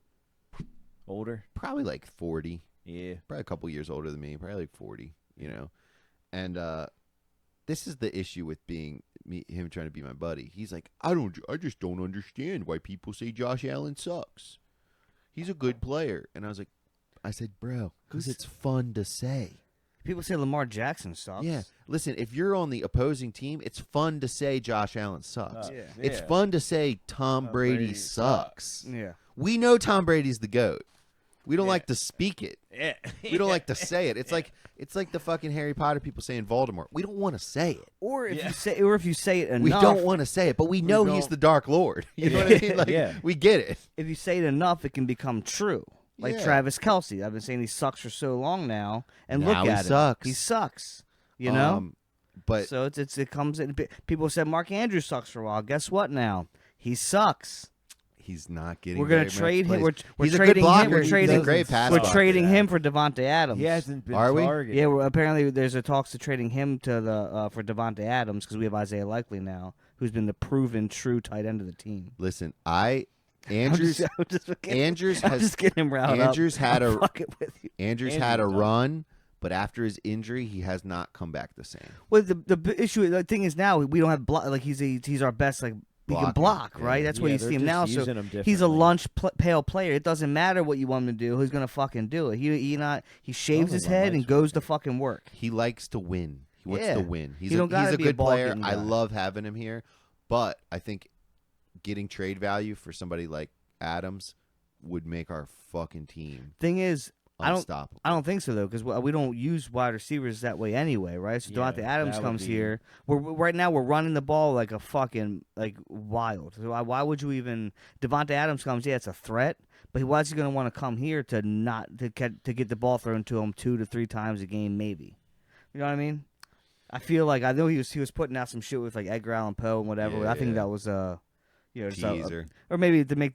Older? probably like 40, Yeah. probably a couple years older than me, probably like 40, you know. And this is the issue with him trying to be my buddy. He's like, I just don't understand why people say Josh Allen sucks. He's a good player, and I said, bro, because it's fun to say. People say Lamar Jackson sucks. Yeah. Listen, if you're on the opposing team, it's fun to say Josh Allen sucks. Yeah. It's fun to say Tom Brady Brady sucks. Yeah. We know Tom Brady's the GOAT. We don't Yeah. like to speak it. Yeah. We don't like to say it. It's like the fucking Harry Potter people saying Voldemort. We don't want to say it. Or if Yeah. you say it enough, We don't want to say it, but we know he's don't. the Dark Lord. You know what I mean? Like, Yeah. we get it. if you say it enough, it can become true. Like Yeah. Travis Kelce, I've been saying he sucks for so long now, and Now look he at him. sucks. He sucks. You know. But So it comes in. People said Mark Andrews sucks for a while. Guess what? Now he sucks. he's not getting. We're gonna very much trade him. plays. We're He's a trading good blocker. him. We're He's trading. a great pass We're blocker. trading him for Devontae Adams. He hasn't been Are we? targeted. Yeah, well, apparently there's a talks to trading him to the for Devontae Adams because we have Isaiah Likely now, who's been the proven true tight end of the team. Listen, Andrews I'm Andrews I'm has just getting him riled Andrews up. had I'm a fucking with you. Andrews had a run, but after his injury, he has not come back the same. Well, the issue, the thing is now we don't have like he's our best like he can Blocking, block, yeah. right? That's what you they're see him just now. So using him he's a differently. lunch pail player. It doesn't matter what you want him to do. He's gonna fucking do it. He shaves his one head and likes goes to fucking work. He likes to win. He wants Yeah. to win. He's He don't gotta he's a be a good player. ball-getting I guy. love having him here, but I think getting trade value for somebody like Adams would make our fucking team Thing is, I unstoppable. don't think so though, because we don't use wide receivers that way anyway, right? So Yeah, Devontae Adams that would comes be- here. Right now we're running the ball like a fucking like wild. So why would you even? Devontae Adams comes, yeah, it's a threat, but why is he going to want to come here to get the ball thrown to him 2 to 3 times a game, maybe? You know what I mean? I know he was putting out some shit with like Edgar Allan Poe and whatever. But I think Yeah. that was just Teaser. or maybe to make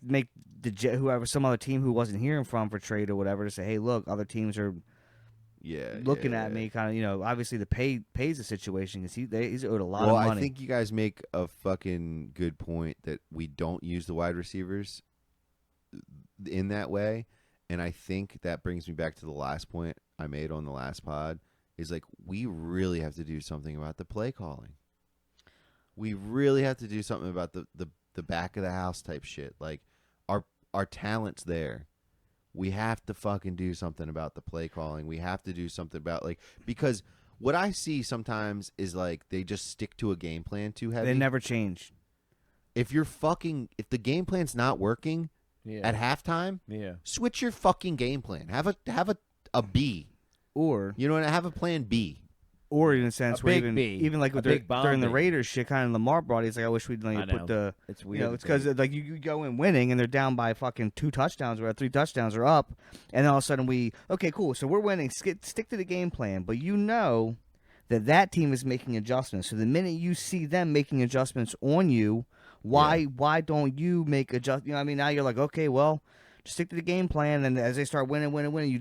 whoever some other team who wasn't hearing from for trade or whatever to say, hey, look, other teams are Yeah, looking yeah, at yeah. me, kind of, obviously the pays the situation because he's owed a lot Well, of money. I think you guys make a fucking good point that we don't use the wide receivers in that way, and I think that brings me back to the last point I made on the last pod. Is like we really have to do something about the play calling. We really have to do something about the back of the house type shit. Like our talent's there. We have to fucking do something about the play calling. We have to do something about because what I see sometimes is like they just stick to a game plan too heavy. They never change. If the game plan's not working Yeah. at halftime, Yeah. switch your fucking game plan. Have a B. Or You know what? Have a plan B. in a sense A where big B. even like A with big during the bombing. Raiders shit, kind of Lamar brought. He's like, I wish we'd I put know. the. It's You weird. know, it's because like you go in winning and they're down by fucking 2 touchdowns or 3 touchdowns or up, and then all of a sudden okay, cool, so we're winning. Stick to the game plan, but you know that team is making adjustments. So the minute you see them making adjustments on you, why don't you make adjust? You know, what I mean, now you're like, okay, well, just stick to the game plan. And as they start winning,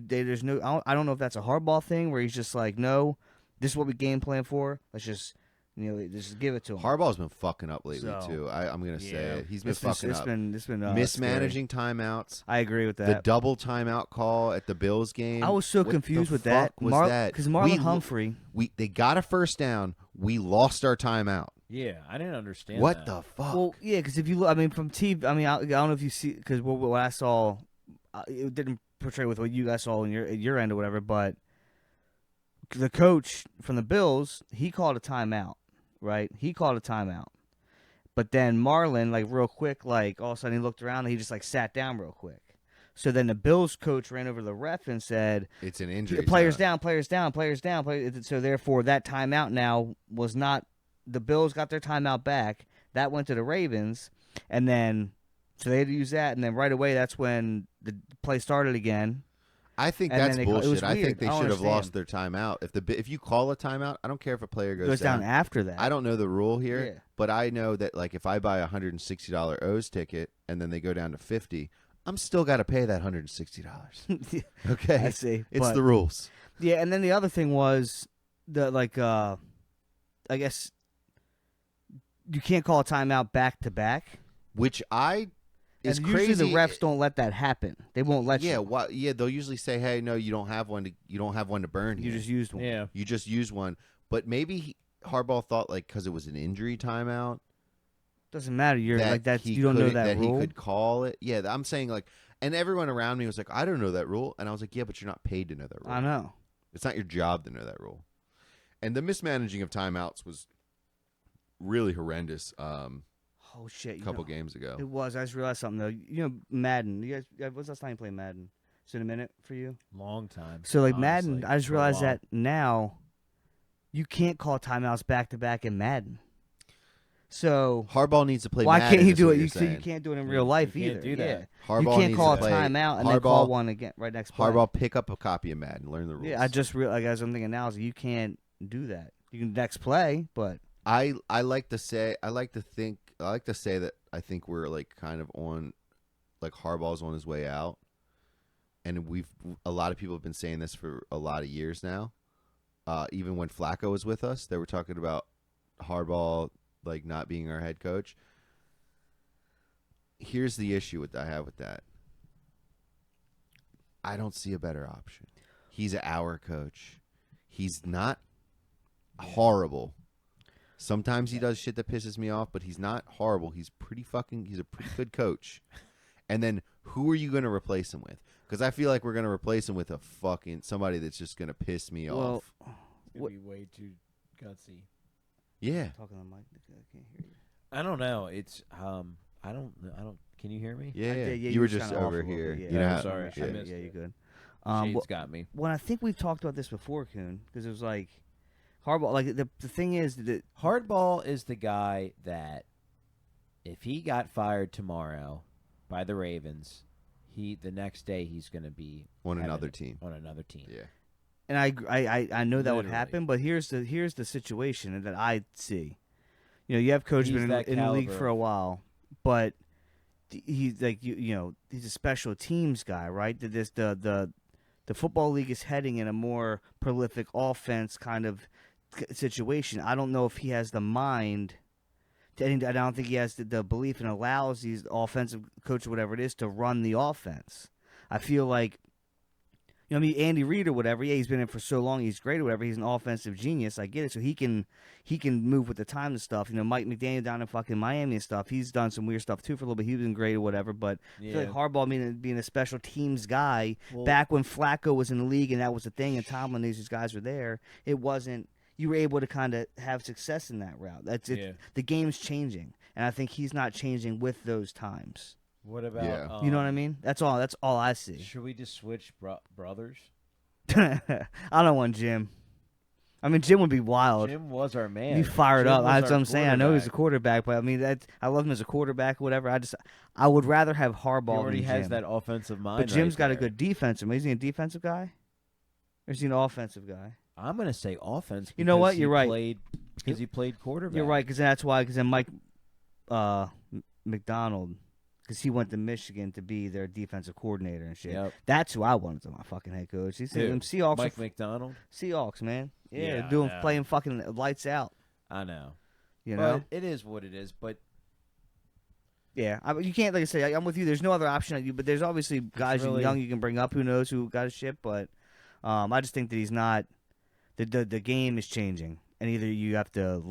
there's no. I don't know if that's a hardball thing where he's just like, no, this is what we game plan for. Let's just just give it to him. Harbaugh's been fucking up lately So, too. I'm gonna say yeah. it. He's been It's fucking it's up. been Mismanaging timeouts. I agree with The that. double timeout call at the Bills game. I was so What confused the with that. fuck was that? Because Marlon Humphrey. They got a first down. We lost our timeout. Yeah, I didn't understand What that. the fuck? Well, yeah, because if you look, I mean, from TV, I mean, I don't know if you see, because what I saw, it didn't portray with what you guys saw in your end or whatever, but the coach from the Bills, he called a timeout, right? He called a timeout. But then Marlon, like, real quick, like, all of a sudden he looked around and he just, like, sat down real quick. So then the Bills coach ran over to the ref and said, It's an injury. players time. down, players down, players down. So therefore, that timeout now was not. The Bills got their timeout back. That went to the Ravens, and then so they had to use that. And then right away, that's when the play started again. I think And that's then it was bullshit. I weird. think they I don't should have lost understand. their timeout. If you call a timeout, I don't care if a player It goes, goes down after that. I don't know the rule here, Yeah. but I know that like if I buy a $160 O's ticket and then they go down to $50, I'm still got to pay that $160. Okay, I see. It's but the rules. Yeah, and then the other thing was I guess you can't call a timeout back to back. Which is And crazy. usually the refs don't let that happen. They won't let Yeah, you. yeah, they'll usually say, "Hey, no, you don't have one to burn You here. just used one. Yeah. You just use one." But maybe Harbaugh thought like because it was an injury timeout. Doesn't matter. You're that like that's he you don't know could- that rule. he could call it. Yeah, I'm saying like, and everyone around me was like, "I don't know that rule," and I was like, "Yeah, but you're not paid to know that rule. I know. It's not your job to know that rule." And the mismanaging of timeouts was really horrendous. Oh shit! A couple games ago. It was. I just realized something though. You know, Madden. You guys, what's the last time you played Madden? Is it a minute for you? Long time. So like honestly, Madden, I just for a realized while. that now you can't call timeouts back to back in Madden. So Harbaugh needs to play. why Madden, can't you is do what it? you're You saying. can't do it in Yeah, real life you can't either. do that. Yeah. Harbaugh You can't needs call a to play. timeout and then call Harbaugh- one again right next play. Harbaugh, pick up a copy of Madden, learn the rules. Yeah, I just realized. As I'm thinking now, is you can't do that. You can next play, but I like to say that I think we're like kind of on, like Harbaugh's on his way out, and a lot of people have been saying this for a lot of years now. Even when Flacco was with us, they were talking about Harbaugh like not being our head coach. Here's the issue I have with that. I don't see a better option. He's our coach. He's not horrible. Sometimes he does shit that pisses me off, but he's not horrible. He's a pretty good coach. And then who are you going to replace him with? Because I feel like we're going to replace him with somebody that's just going to piss me off. It's gonna be way too gutsy. Yeah. talking on the mic, I can't hear you. I don't know. It's I don't. Can you hear me? Yeah. Yeah, You were was just kinda off over a little here. bit, yeah. You know I'm how- sorry. Yeah, I missed yeah, it. you're good. Shade's got me. When I think we've talked about this before, Kuhn, because it was like Harbaugh. Like the thing is that Hardball is the guy that if he got fired tomorrow by the Ravens, the next day he's going to be On having another it team. On another team. Yeah. and I know that would Literally. happen, but here's the situation that I see. You know, you have coach He's been that in the league caliber. for a while, but he's like you know he's a special teams guy, right? The football league is heading in a more prolific offense kind of situation. I don't know if he has the mind. I don't think he has the belief and allows these offensive coach or whatever it is to run the offense. I feel like, you know, I mean, Andy Reid or whatever. Yeah, he's been in for so long. He's great or whatever. He's an offensive genius. I get it. So he can move with the time and stuff. You know, Mike McDaniel down in fucking Miami and stuff. He's done some weird stuff too for a little bit. He's been great or whatever. But I feel like Harbaugh being a special teams guy Well- back when Flacco was in the league and that was the thing, and Tomlin, these guys were there. It wasn't. You were able to kind of have success in that route. That's it. Yeah. The game's changing, and I think he's not changing with those times. What about? Yeah. You know what I mean? That's all I see. Should we just switch brothers? I don't want Jim. I mean, Jim would be wild. Jim was our man. Be fired Jim up. was That's our what I'm saying. I know he's a quarterback. quarterback, but I mean, I love him as a quarterback or whatever. I would rather have He Harbaugh already than has Jim. that offensive mind. But Jim's right got a there. good defensive. Is he a defensive guy, or is he an offensive guy? I'm gonna say offense. You know because what? he You're right. Because he played quarterback. You're right, because that's why. Because then Mike McDonald, because he went to Michigan to be their defensive coordinator and shit. Yep. That's who I wanted to my fucking head coach. He's Dude, them Seahawks. Mike McDonald. Seahawks, man. Yeah, Yeah, I doing know. playing fucking lights out. I know. You know. But it is what it is. But Yeah, you can't, like I say, I'm with you. There's no other option. But there's obviously guys really- young you can bring up. Who knows who got a shit? But I just think that he's not. The game is changing, and either you have to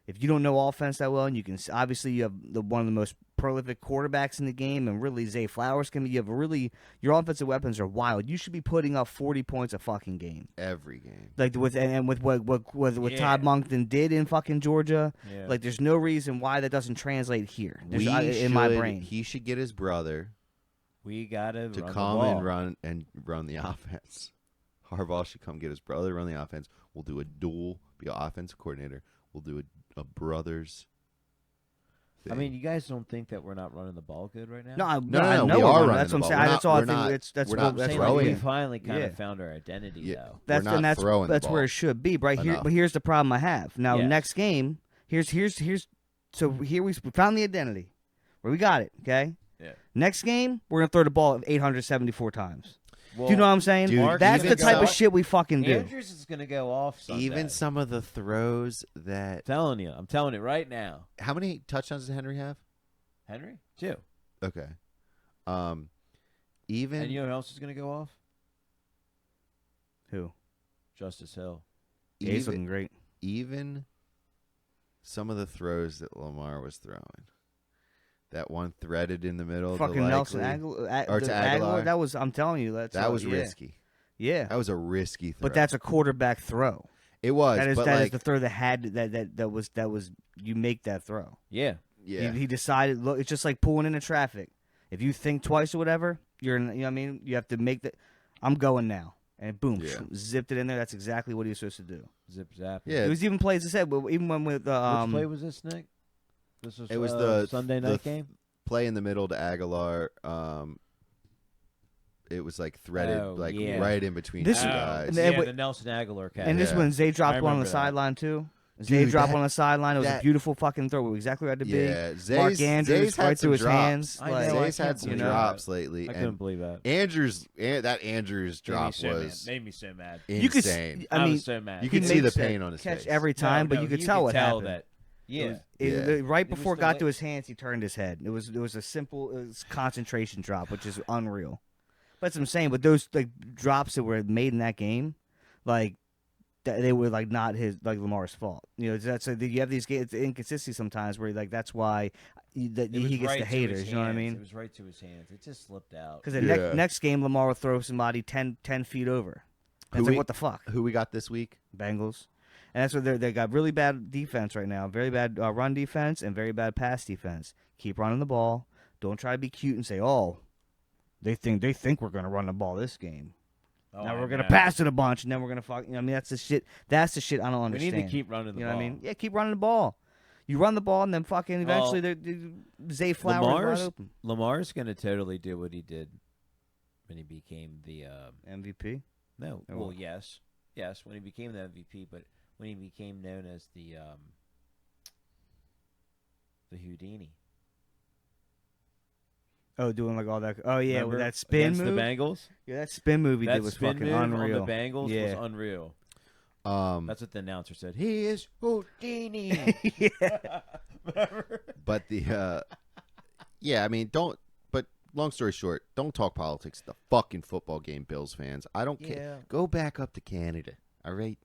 if you don't know offense that well, and you can obviously you have one of the most prolific quarterbacks in the game, and really Zay Flowers can be. You have your offensive weapons are wild. You should be putting up 40 points a fucking game. Every game. Like with what Yeah. Todd Monken did in fucking Georgia. yeah. Like there's no reason why that doesn't translate here. In my brain. He should get his brother we gotta to run the come ball. and run the offense. Harbaugh should come get his brother to run the offense. We'll do a duel, be an offensive coordinator. We'll do a brothers thing. I mean, you guys don't think that we're not running the ball good right now? No, I no, know we we're are running. running That's the what I'm ball. saying. We're That's not- all I we're think. not- That's we're what not that's saying what throwing like we it. finally kind Yeah. of found our identity Yeah. though. That's We're not throwing the that's where ball it should be, right here. enough. But here's the problem I have now. Yes. Next game, here's so here we found the identity where we got it. Okay. Yeah. Next game, we're gonna throw the ball 874 times. Well, Do you know what I'm saying? Dude, That's even the type some- of shit we fucking do. Andrews is gonna go off Sunday. Even some of the throws that. I'm telling you right now. How many touchdowns does Henry have? Henry 2. Okay. Even And you know who else is gonna go off? Who? Justice Hill. Yeah, he's even, looking great. even some of the throws that Lamar was throwing. That one threaded in the middle. Fucking Nelson Aguilar, Aguilar. or to Aguilar. That was. I'm telling you, that was yeah. risky. Yeah, That was a risky throw. but that's a quarterback throw. it was. That is but that is like, the throw that had that was you make that throw. Yeah. yeah. He decided. Look, it's just like pulling into traffic. If you think twice or whatever, you're. You know what I mean? You have to make the. I'm going now, and boom, Yeah. zipped it in there. That's exactly what he was supposed to do. Zip zap. Yeah. It was even plays I said, but even when with Which play was this, Nick? This was It was the Sunday the night game. play in the middle to Aguilar. It was like threaded, Oh, like yeah. right in between This- two Oh, guys. and yeah, then- the Nelson Aguilar catch. and this Yeah. one, Zay dropped I one on the remember that. sideline too. Zay Dude, dropped that- one on the sideline. It was a that- beautiful fucking throw. It was exactly where it had to be. Yeah, Mark Zay's Andrews had right some through his drops. hands. I like, know, I Zay's had can't some believe that. drops lately, I couldn't and believe that. that Andrews drop was made me so mad. You could. insane. I mean, was so mad. You he could see the makes that pain on his catch face. every time, but you could tell what happened. That, yeah. Right It was before it the got way- to his hands, he turned his head. It was a simple concentration drop, which is unreal. But that's what I'm saying. But those like drops that were made in that game, like they were like not Lamar's fault. You know, that's you have these inconsistency sometimes where like that's why he It was gets right the to his haters. You know what I hands. mean? It was right to his hands. It just slipped out. Because the Yeah. next game, Lamar will throw somebody 10 feet over. And Who it's like, we- what the fuck? Who we got this week? Bengals. And that's what they got really bad defense right now. Very bad run defense and very bad pass defense. Keep running the ball. Don't try to be cute and say, "Oh, they think we're gonna run the ball this game. Oh, now I we're gonna know. pass it a bunch, and then we're gonna fuck." You know, what I mean, that's the shit. That's the shit I don't We understand. need to keep running the you ball. know what I mean? Yeah, keep running the ball. You run the ball, and then fucking eventually, Zay Flowers is wide open. Lamar's going to totally do what he did when he became the MVP. no. Oh. Well, yes, when he became the MVP, but when he became known as the Houdini. Oh, doing like all that. Oh yeah, Remember? with that spin Against move. the Bengals. Yeah, that spin move he That did was spin fucking move unreal. on the Bengals Yeah. was unreal. That's That's what the announcer said. He is Houdini. Yeah. but the yeah, I mean, don't. But long story short, don't talk politics at the fucking football game, Bills fans. I don't Yeah. care. Go back up to Canada, all right?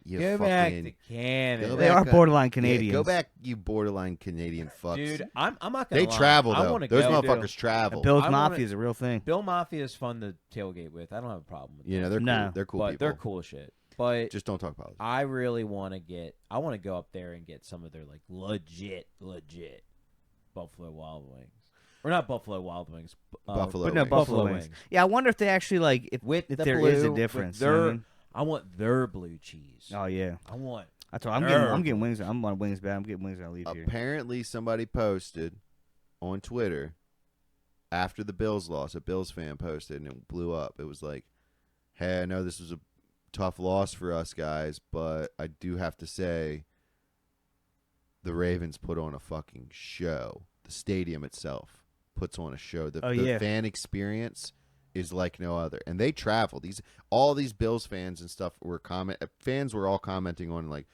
You Go back fucking- to Canada. Go They back are up. borderline Yeah, Canadians. go back, you borderline Canadian fucks. Dude, I'm not gonna They lie. travel I though. wanna Those go. motherfuckers travel. Bill's I wanna- Mafia is a real thing. Bill Mafia is fun to tailgate with. I don't have a problem with You know, that. they're cool. No. They're cool but people. they're cool as shit. But Just don't talk politics. I really want to I want to go up there and get some of their like legit Buffalo Wild Wings. Or not Buffalo Wild Wings. Buffalo But no, wings. Buffalo wings. Yeah, I wonder if they actually like if With if the there blue, is a with difference. their, you know what I mean? I want their blue cheese. Oh yeah, I want. that's what I'm getting wings. I'm on wings, bad. I'm getting wings when I leave here. Apparently, somebody posted on Twitter after the Bills loss. A Bills fan posted, and it blew up. It was like, "Hey, I know this was a tough loss for us guys, but I do have to say, the Ravens put on a fucking show. The stadium itself puts on a show. The yeah. fan experience is like no other. And they travel. All these Bills fans and stuff fans were all commenting on like,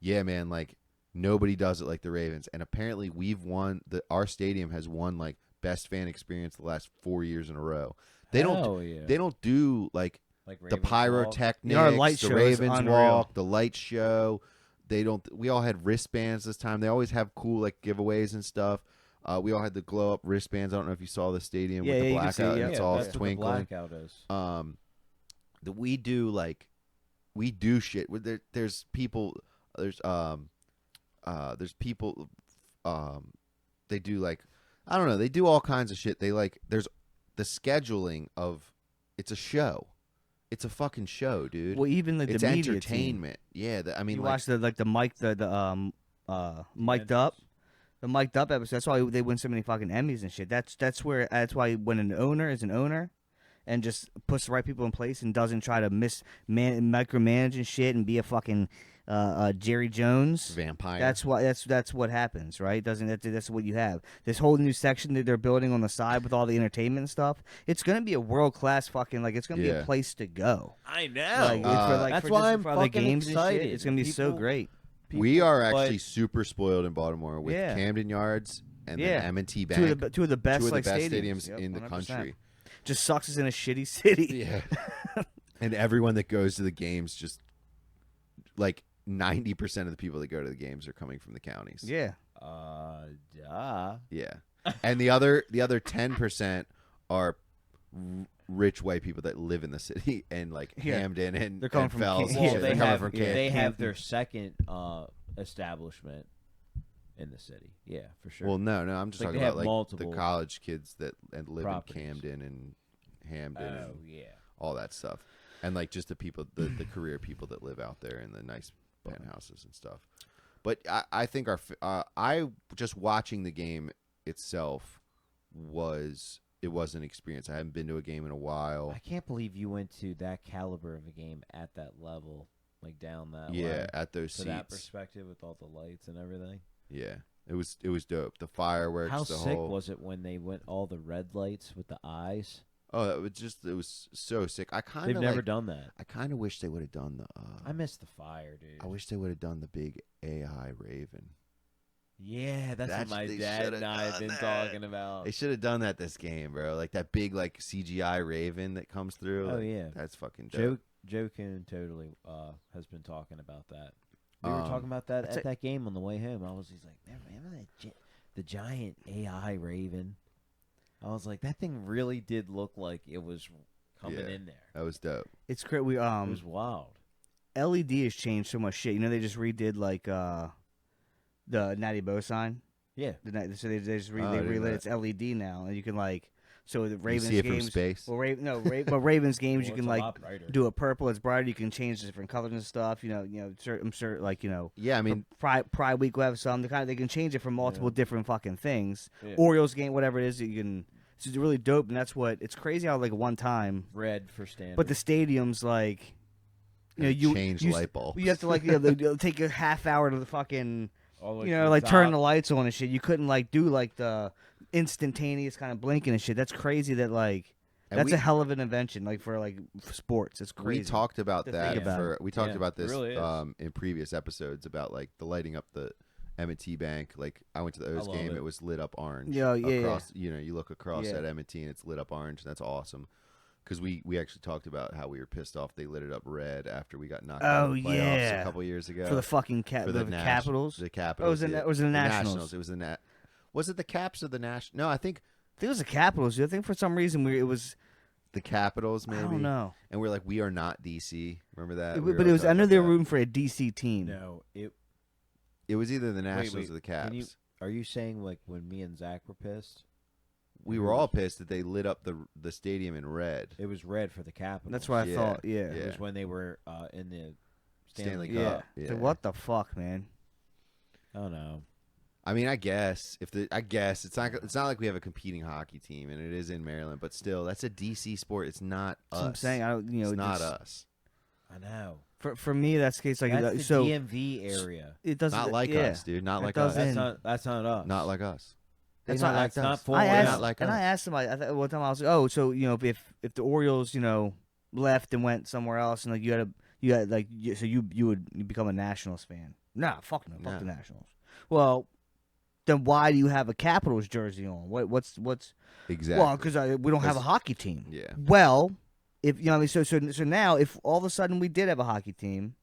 yeah, man, like nobody does it like the Ravens. And apparently we've won. Our stadium has won like best fan experience the last 4 years in a row. They Hell yeah. don't do like Like the Ravens Walk. pyrotechnics, Our light the show is Ravens unreal. walk, the light show. They don't. We all had wristbands this time. They always have cool like giveaways and stuff. We all had the glow up wristbands. I don't know if you saw the stadium Yeah, with yeah, the you can see, blackout. yeah. And it's Yeah, all that's what the twinkling. blackout is. That we do shit. There's people. There's people. They do like I don't know. They do all kinds of shit. They like there's the scheduling of. It's a show. It's a fucking show, dude. Well, even like It's the media entertainment. Yeah, I mean, You like, watch the mic mic'd up. The mic'd up episode. That's why they win so many fucking Emmys and shit. That's why when an owner is an owner, and just puts the right people in place and doesn't try to micromanage and shit and be a fucking Jerry Jones. Vampire. That's what happens, right? Doesn't that's what you have? This whole new section that they're building on the side with all the entertainment and stuff. It's gonna be a world class fucking like it's gonna be a place to go. I know. That's why just I'm for all the fucking games excited. and shit. It's gonna be so People- great. We are but- actually super spoiled in Baltimore with Yeah. Camden Yards and Yeah. the M&T Bank. Two of the best two of the like best stadiums, stadiums in the 100%. country. Just sucks it's in a shitty city. Yeah. And everyone that goes to the games, just like 90% of the people that go to the games are coming from the counties. Yeah. Duh. Yeah. And the other 10% are rich white people that live in the city and like Yeah. Hamden and They're coming and from Fells. Ca- and Yeah, shit. they They're coming have from yeah. Camden. they have Hampton. their second establishment in the city. Yeah, for sure. Well, no, I'm just Like, talking they have about like multiple the college kids that live properties. in Camden and Hamden oh and yeah. all that stuff, and like just the people, the career people that live out there in the nice penthouses and stuff. But I think I just watching the game itself was an experience. I haven't been to a game in a while. I can't believe you went to that caliber of a game at that level, like down that Yeah, way. at those To that seats. perspective with all the lights and everything. Yeah, it was dope. The fireworks. How the sick whole, was it when they went all the red lights with the eyes? Oh, it was so sick. I kind They've of never done that. I kind of wish they would have done the. I missed the fire, dude. I wish they would have done the big AI Raven. Yeah, that's what my They dad shoulda and I have done been that. talking about. They should have done that this game, bro. Like that big like CGI Raven that comes through. Oh like, yeah, that's fucking dope. Joe Kuhn totally has been talking about that. We were Um, talking about that that's at that game on the way home. He's like, remember that the giant AI Raven? I was like, that thing really did look like it was coming Yeah. in there. That was dope. It's great. We It was wild. LED has changed so much shit. You know they just redid like the Natty Bow sign. Yeah, So they just Oh, I they didn't know relit that. it's LED now, and you can like so the You Ravens see it games. from space. Well, but Ravens games Well, you it's can a like lot brighter. do a purple. It's brighter. You can change the different colors and stuff. I'm sure like Yeah, I mean, Pride Week will have some. They can change it from multiple Yeah. different fucking things. Yeah. Orioles game, whatever it is, you can. It's really dope, and that's what it's crazy how like one time, red for standard. but the stadiums like. change light bulbs. You have to like take a half hour to the fucking All the way you to know the like turn the top. lights on and shit. You couldn't like do like the instantaneous kind of blinking and shit. That's crazy. That like And that's we- a hell of an invention like for like sports. It's crazy. We talked about to that. think about For, we talked Yeah, about it this really is. in previous episodes about like the lighting up the M&T Bank. Like I went to the O's love game, it. it was lit up orange. Yeah, yeah, across, You know, you look across Yeah. at M&T and it's lit up orange, and that's awesome. Because we actually talked about how we were pissed off they lit it up red after we got knocked out of Oh, the playoffs yeah. a couple years ago. for the fucking For the Nas- Capitals. The Capitals. it yeah. was the The Nationals. It was the Was it the Caps or the National? No, I think I think it was the Capitals. I think for some reason it was. the Capitals maybe. I don't know. And we're like, we are not DC. Remember that? But We were it all was. I talking know about they were that. rooting for a DC team. No, It was either the Nationals wait, or the Caps. can you- are you saying like when me and Zach were pissed? We were all pissed that they lit up the stadium in red. It was red for the Capitals. That's what I Yeah, thought. Yeah. It yeah. was when they were in the Stanley Stanley Cup. Yeah. Cup, yeah. So what the fuck, man? I don't know. I mean, I guess it's not like we have a competing hockey team, and it is in Maryland, but still, that's a DC sport. It's not That's us. what I'm saying. I don't. You know, it's not just- us. I know. For me, that's the case. Like That's the so, DMV area. it doesn't. Not like yeah. us, dude. Not It like us. doesn't- That's not us. Not like us. That's They're not- not like that's not us. for I They're asked, not like and us. I asked somebody. I thought one time I was like, oh, so if the Orioles, left and went somewhere else, and like you had like so you would become a Nationals fan? Nah, fuck no, fuck the Nah. Nationals. Well, then why do you have a Capitals jersey on? What's Exactly. well, because we don't have a 'Cause- hockey team. yeah. Well, if you know, what I mean, so now if all of a sudden we did have a hockey team,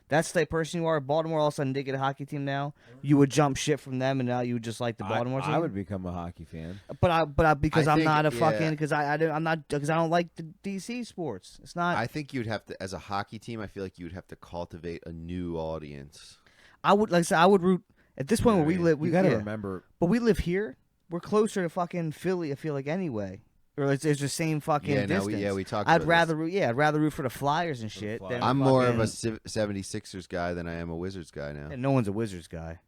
that's the person you are. Baltimore all of a sudden did get a hockey team now. You would jump shit from them, and now you would just like the Baltimore team. I would become a hockey fan. But I because I I'm think- not a yeah. fucking because I'm not because I don't like the DC sports. It's not. I think you'd have to, as a hockey team, I feel like you'd have to cultivate a new audience. I would like I said I would root at this point where we live. You got to yeah. remember. But we live here. We're closer to fucking Philly. I feel like anyway, or it's the same fucking Yeah, no, distance. we talked. I'd about rather I'd rather root for the Flyers and For the shit. Flyers. Than I'm more of a fucking- 76ers guy than I am a Wizards guy now. And no one's a Wizards guy.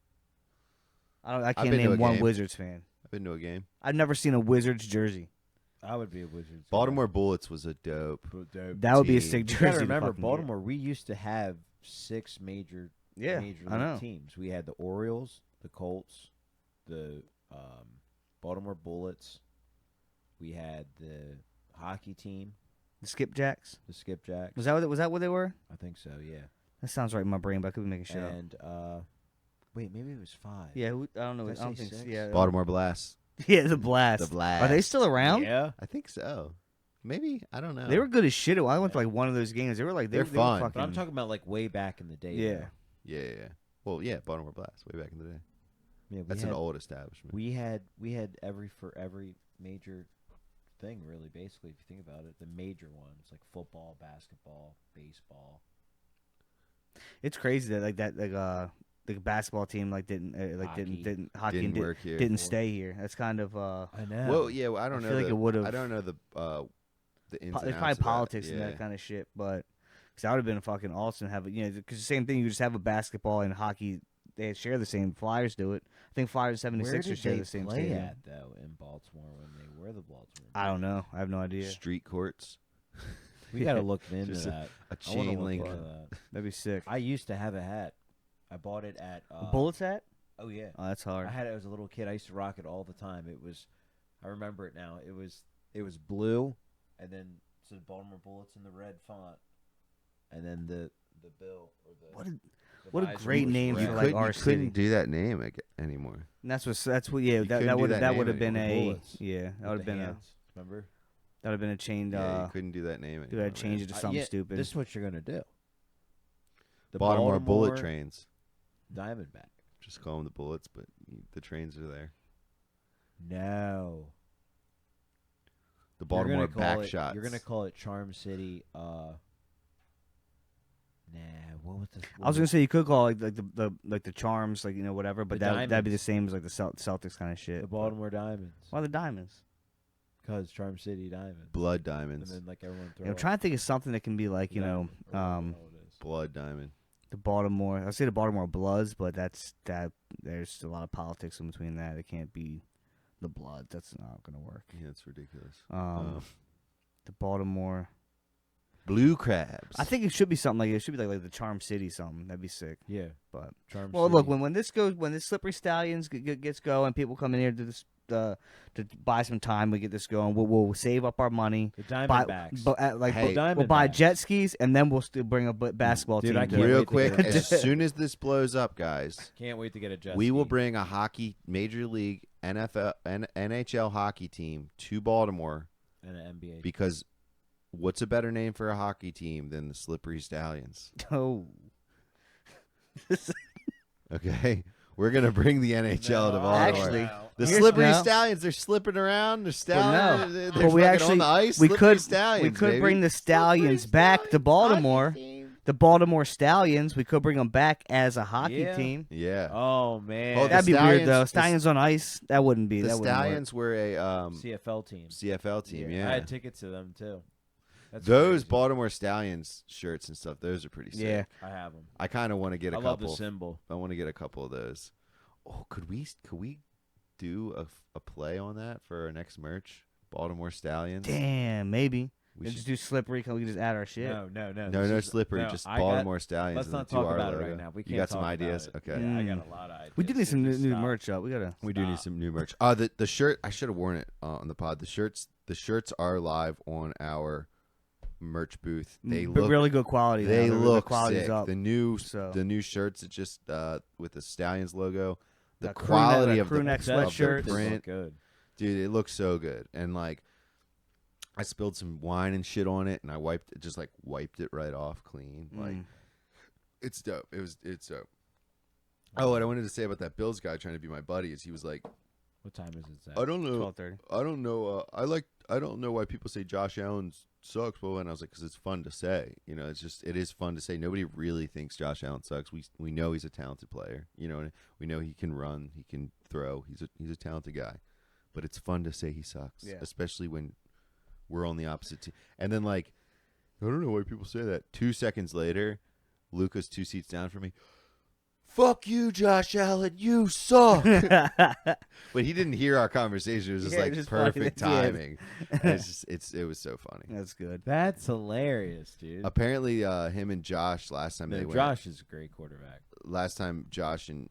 I can't been to name a one game. Wizards fan. I've been to a game. I've never seen a Wizards jersey. I would be a Wizards. Baltimore Bullets was a dope. That would be a team. sick You jersey. gotta to remember, fucking get. Baltimore. We used to have 6 major Yeah, league I know. teams. We had the Orioles, the Colts, the Baltimore Bullets. We had the hockey team, The Skipjacks. the Skipjacks. Was that what they were? I think so. Yeah. That sounds right in my brain, but I could be making shit up. And wait, maybe it was 5. Yeah, I don't know. Did I I don't say think. 6? Yeah, Baltimore Blast. yeah, the Blast. The Blast. Are they still around? Yeah. I think so. Maybe, I don't know. They were good as shit. I went to like one of those games. They were like They're they fun. Were But But I'm fucking, talking about like way back in the day. Yeah. though. Yeah. Well, yeah, Baltimore Blast, way back in the day. Yeah. We That's had, an old establishment. We had every major thing really. Basically, if you think about it, the major ones like football, basketball, baseball. It's crazy that the basketball team didn't Hockey. didn't hockey Didn't and work here. didn't stay here. That's kind of I know. Well, yeah, well, I don't I know. feel like it would've- I don't know the ins and there's outs probably of that. politics Yeah. and that kind of shit, but because that would have been fucking awesome to have because the same thing you just have a basketball and hockey they share the same. Flyers do it. I think Flyers and Where 76ers did share they the same play stadium. at though in Baltimore when they were the Baltimore? I don't know. I have no idea. Street courts, We got to look into Just that. a I wanna chain look link. into that. That'd be sick. I used to have a hat. I bought it at A Bullets hat? Oh yeah. Oh, that's hard. I had it as a little kid. I used to rock it all the time. It was, I remember it now. It was blue, and then so the Baltimore Bullets in the red font, and then the bill or the What a- the what a visor great was name red. for, like, our you city. couldn't do that name anymore. And that's what yeah You couldn't that do would that that name would have been anymore. a Bullets. yeah that With would have the been hands. Remember? that would have been a chained Yeah, you couldn't do that name you anymore. had to change man. it to something Yeah, stupid. This is what you're gonna do. The Baltimore bullet trains. Diamondback. Just call them the Bullets, but the trains are there. No. The Baltimore You're gonna call back it, shots. You're gonna call it Charm City. Nah. What was this? I was gonna say you could call it like the charms whatever, but The that'd be the Diamonds. same as like the Celtics kind of shit. the but- Baltimore Diamonds. Why the Diamonds? Because Charm City Diamonds. Blood And Diamonds. then like everyone throw I'm up trying to think of something that can be like the diamond, or whatever it is. Blood Diamond. the Baltimore. I say the Baltimore Bloods, but that there's a lot of politics in between that. It can't be the Blood. That's not gonna work. Yeah, it's ridiculous. The Baltimore. Blue Crabs. I think it should be something like it should be like the Charm City something. That'd be sick. Yeah. But Charm well, City. look when this Slippery Stallions gets going, people come in here to this to buy some time. We get this going. We'll save up our money. the Buy, Diamondbacks. Hey, we'll buy Diamondbacks. jet skis and then we'll still bring a basketball Dude, team. I to can't it. Real wait to quick, get as soon as this blows up, guys, Can't wait to get a jet we will ski. bring a hockey Major League NFL and NHL hockey team to Baltimore and an NBA. because what's a better name for a hockey team than the Slippery Stallions? Oh. Okay, we're gonna bring the NHL to Baltimore. Actually, the here's- Slippery no. Stallions, they're slipping around. They're Well, stallions. no. They're But we fucking actually on the ice. we Slippery could Stallions, bring baby. the Stallions Slippery back to Stallions Baltimore. hockey team. The Baltimore Stallions. We could bring them back as a hockey Yeah. team. Yeah. Oh man. Oh, the That'd be weird Stallions- though. the- Stallions on ice. That wouldn't be. The that wouldn't work. Stallions were a CFL team. CFL team. Yeah. I had tickets to them too. That's Those crazy. Baltimore Stallions shirts and stuff, those are pretty sick. Yeah. I have them. I kind of want to get a I love couple. the symbol. I want to get a couple of those. Oh, could we do a play on that for our next merch? Baltimore Stallions. Damn, maybe. We And should, just do slippery. Can we just add our shit? No. no, this no is- slippery, no, just I got- Baltimore Stallions. Let's and not do talk our about it logo. right now. We can't You got some talk about ideas? it. Okay. Yeah, I Mm. got a lot of ideas. We do need some Just new stop. merch up. We gotta. We do need Stop. some new merch. The shirt, I should have worn it on the pod. The shirts are live on our merch booth. They but look really good quality. They now. The look quality's sick. up. The new So. shirts, it's just with the Stallions logo. The That crew quality neck- of crew the, neck of That the sweatshirts. shirt does look print, good. dude, it looks so good. And like, I spilled some wine and shit on it, and I wiped it right off clean. Like, it's dope. It's dope. Oh, and I wanted to say about that Bills guy trying to be my buddy is he was like, What time is it? Zach? I don't know. 12:30. I don't know. I don't know why people say Josh Allen sucks, but and I was like, because it's fun to say. You know, it is fun to say. Nobody really thinks Josh Allen sucks. We know he's a talented player. You know, and we know he can run, he can throw. He's a talented guy, but it's fun to say he sucks, Yeah. especially when we're on the opposite team. And then like, I don't know why people say that. 2 seconds later, Luca's 2 seats down from me. fuck you, Josh Allen, you suck. But he didn't hear our conversation. It was just Yeah, like just funny perfect that- yeah. timing. And it was so funny. That's good. That's hilarious, dude. Apparently, him and Josh last time No, they went. Josh is a great quarterback. Last time Josh and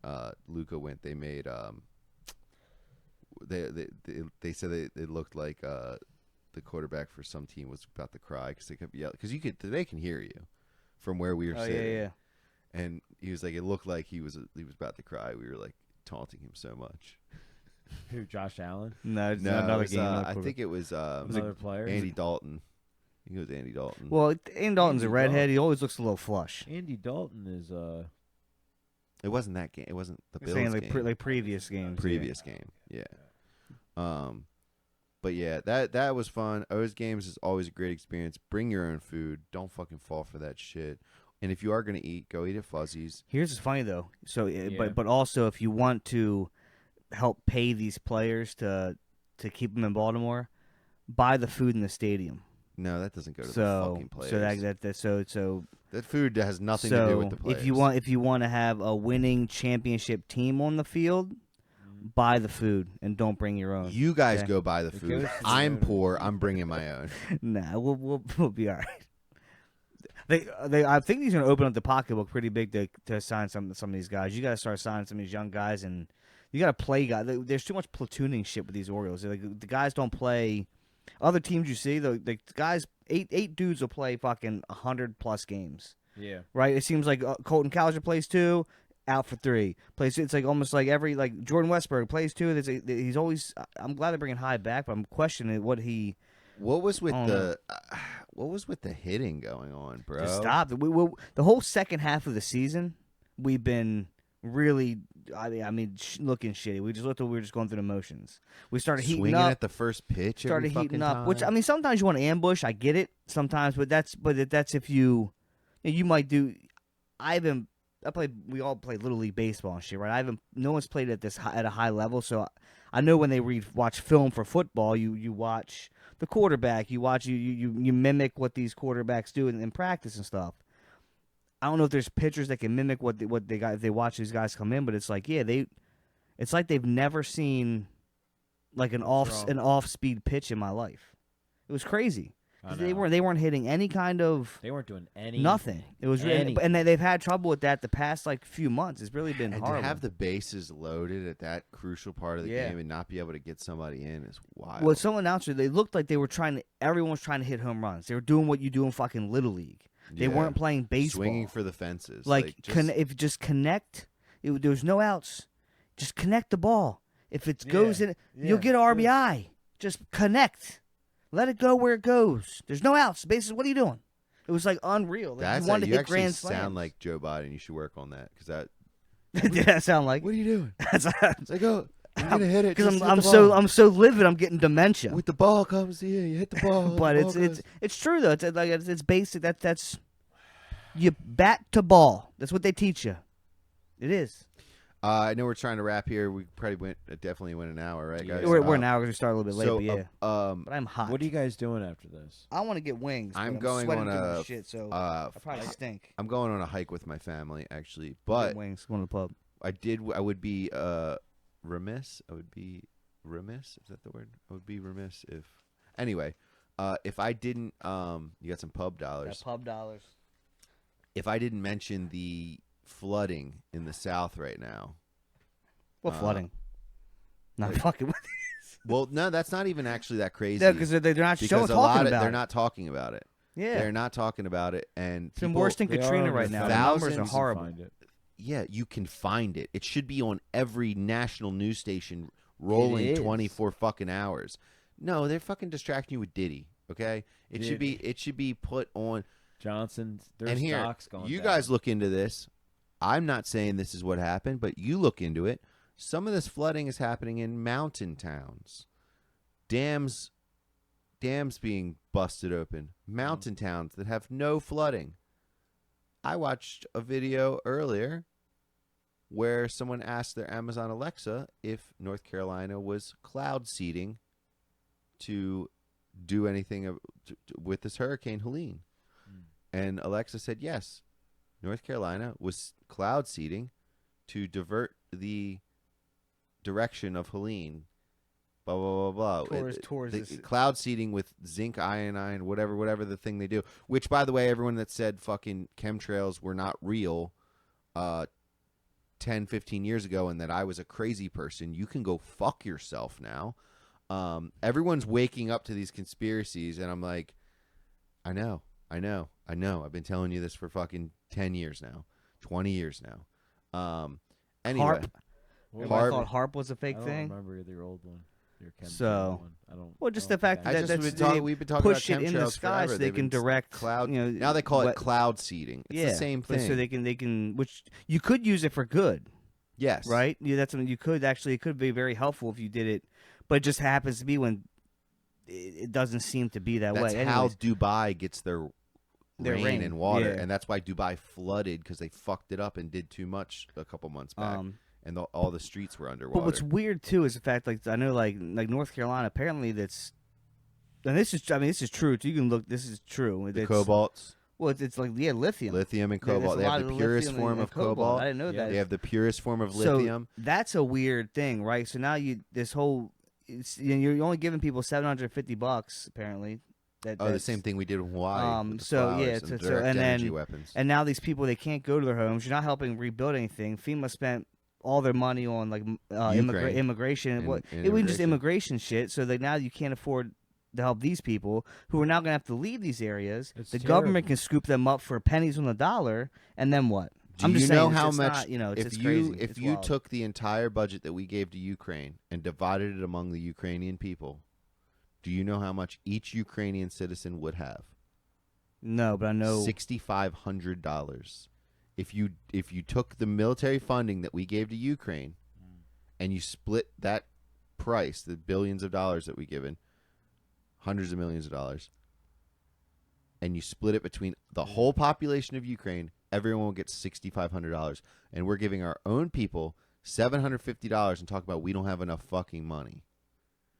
Luca went, they made they said it looked like the quarterback for some team was about to cry because they kept yelling because they can hear you from where we were Oh sitting. yeah. And he was like, it looked like he was about to cry. We were like taunting him so much. Who, Josh Allen? No, it's No, not it another was, game. I think it was Another player? Andy Dalton. I think it was Andy Dalton. Well, Andy Dalton's a Andy redhead. Dalton. He always looks a little flush. Andy Dalton is it wasn't that game. It wasn't the I'm Bills saying like game. like previous games. Previous game, yeah. But yeah, that was fun. O's games is always a great experience. Bring your own food. Don't fucking fall for that shit. And if you are gonna eat, go eat at Fuzzy's. Here's what's funny though. So, Yeah. but also if you want to help pay these players to keep them in Baltimore, buy the food in the stadium. No, that doesn't go to the So fucking players. so that food has nothing to do with the players. if you want to have a winning championship team on the field, buy the food and don't bring your own. You guys Okay. go buy the It food. goes to the I'm owner. poor. I'm bringing my own. Nah, we'll be all right. I think he's gonna open up the pocketbook pretty big to sign some of these guys. You gotta start signing some of these young guys, and you gotta play guys. There's too much platooning shit with these Orioles. Like the guys don't play. Other teams you see, the guys, eight dudes will play fucking 100+ games, yeah. right? It seems like Colton Cowser plays 2, out for 3. It's like almost like every like Jordan Westberg plays 2. He's always. I'm glad they're bringing Hyde back, but I'm questioning what he. What was with Oh, what was with the hitting going on, bro? Just stop. The whole second half of the season, we've been really, looking shitty. We were just going through the motions. We started heating Swinging up. at the first pitch. Started every heating fucking up. time. Which sometimes you want to ambush. I get it sometimes, but that's if you might do. We all play little league baseball and shit, right? No one's played at at a high level, so I know when they watch film for football, you watch the quarterback, you mimic what these quarterbacks do in practice and stuff. I don't know if there's pitchers that can mimic what they got if they watch these guys come in, but it's like it's like they've never seen like an off speed pitch in my life. It was crazy. I They know. weren't hitting any kind of They weren't doing any nothing. It was really, and they've had trouble with that the past like few months. It's really been and horrible. to have the bases loaded at that crucial part of the Yeah. game and not be able to get somebody in is wild. Well, some announcer, they looked like they were everyone was trying to hit home runs. They were doing what you do in fucking Little League. They Yeah. weren't playing baseball. Swinging for the fences. Like, just, if you just connect, there was no outs. Just connect the ball. If it goes in, you'll get RBI. Just connect. Let it go where it goes. There's no outs. Bases. What are you doing? It was like unreal. Like, you wanted to you hit actually grand sound slams. like Joe Biden. You should work on that because that. Did that sound like? What are you doing? That's It's like, oh, I'm gonna hit it because just hit I'm the ball. I'm so livid. I'm getting dementia. With the ball comes here, you hit the ball. But the ball goes. it's true though. It's basic. That's you bat to ball. That's what they teach you. It is. I know we're trying to wrap here. We probably definitely went an hour, right, guys? We're an hour because we started a little bit late. So, but yeah. But I'm hot. What are you guys doing after this? I want to get wings. I'm but going sweating on through my a shit, so uh, I probably stink. I'm going on a hike with my family, actually. Get But wings. Going to the pub. I would be remiss. I would be remiss. Is that the word? I would be remiss if. Anyway, if I didn't, you got some pub dollars. Pub dollars. If I didn't mention the flooding in the South right now. What flooding? Not like- fucking with Well, no, that's not even actually that crazy. Yeah, because they're not because talking a lot of about they're it. not talking about it. Yeah. They're not talking about it, and It's been people- worse than They are Katrina on right the now. The numbers are thousands horrible. Find it. Yeah, you can find it. It should be on every national news station rolling is. 24 fucking hours. No, they're fucking distracting you with Diddy, okay? It should be Diddy. it should be put on Johnson's. Their and here. stocks going You down. guys look into this. I'm not saying this is what happened, but you look into it. Some of this flooding is happening in mountain towns. Dams being busted open. Mountain towns that have no flooding. I watched a video earlier where someone asked their Amazon Alexa if North Carolina was cloud seeding to do anything with this hurricane Helene. And Alexa said yes. North Carolina was cloud seeding to divert the direction of Helene. Blah blah blah blah. Towards the this. cloud seeding with zinc iodine, whatever the thing they do. Which, by the way, everyone that said fucking chemtrails were not real, 10, 15 years ago, and that I was a crazy person, you can go fuck yourself now. Everyone's waking up to these conspiracies, and I'm like, I know. I've been telling you this for fucking 10 years now, 20 years now. Anyway, HARP. Well, Everybody Harp- thought HARP was a I fake don't thing. remember your old one. Your chemtrail So- one. I don't. Well, just I the don't fact think I that just that's we've been talking push about it in the chemtrails sky forever. so they They've can been direct cloud. You know, Now they call it what- cloud seeding. It's the same but thing. so they can, which you could use it for good, yes, right? Yeah, that's something you could actually. It could be very helpful if you did it, but it just happens to be when it doesn't seem to be that That's way. how Anyways, Dubai gets their rain and water, yeah. and that's why Dubai flooded because they fucked it up and did too much a couple months back, and all the streets were underwater. But what's weird too is the fact, like I know, like North Carolina, apparently that's, and this is true. You can look. This is true. the It's, cobalts, well, it's like lithium. lithium, and There's cobalt. a They have lot the of purest lithium form and of cobalt. cobalt. I didn't know Yeah. that. They have the purest form of So lithium. that's a weird thing, right? So now this whole, you're only giving people $750 apparently. The that's- same thing we did in Hawaii. With the so, flowers yeah, and so- direct and energy then- weapons. And now these people, they can't go to their homes. You're not helping rebuild anything. FEMA spent all their money on like Ukraine. immigration. And- What and it was just immigration. immigration shit. So that now you can't afford to help these people who are now going to have to leave these areas. It's the terrible. government can scoop them up for pennies on the dollar, and then what? Do I'm you just know saying, how it's much? not, it's if crazy. if It's you wild. took the entire budget that we gave to Ukraine and divided it among the Ukrainian people, do you know how much each Ukrainian citizen would have? No, but I know. $6,500. If you took the military funding that we gave to Ukraine, and you split that price, the billions of dollars that we given, hundreds of millions of dollars, and you split it between the whole population of Ukraine, everyone will get $6,500, and we're giving our own people $750 and talk about we don't have enough fucking money.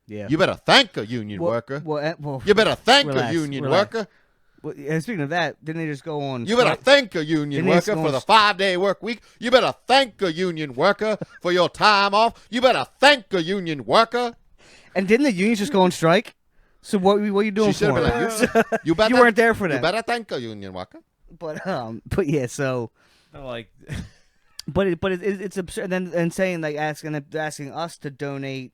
Yeah. You better thank a union worker. Well, You better thank relax, a union relax. worker. Well, and speaking of that, didn't they just go on? You better strike? thank a union Didn't they just worker go for on the s- 5-day work week. You better thank a union worker for your time off. You better thank a union worker. And didn't the unions just go on strike? So what are you doing She should for have them? been like, you better, You weren't there for You that. better thank a union worker. But yeah, so I'm like, it's absurd. And saying like asking us to donate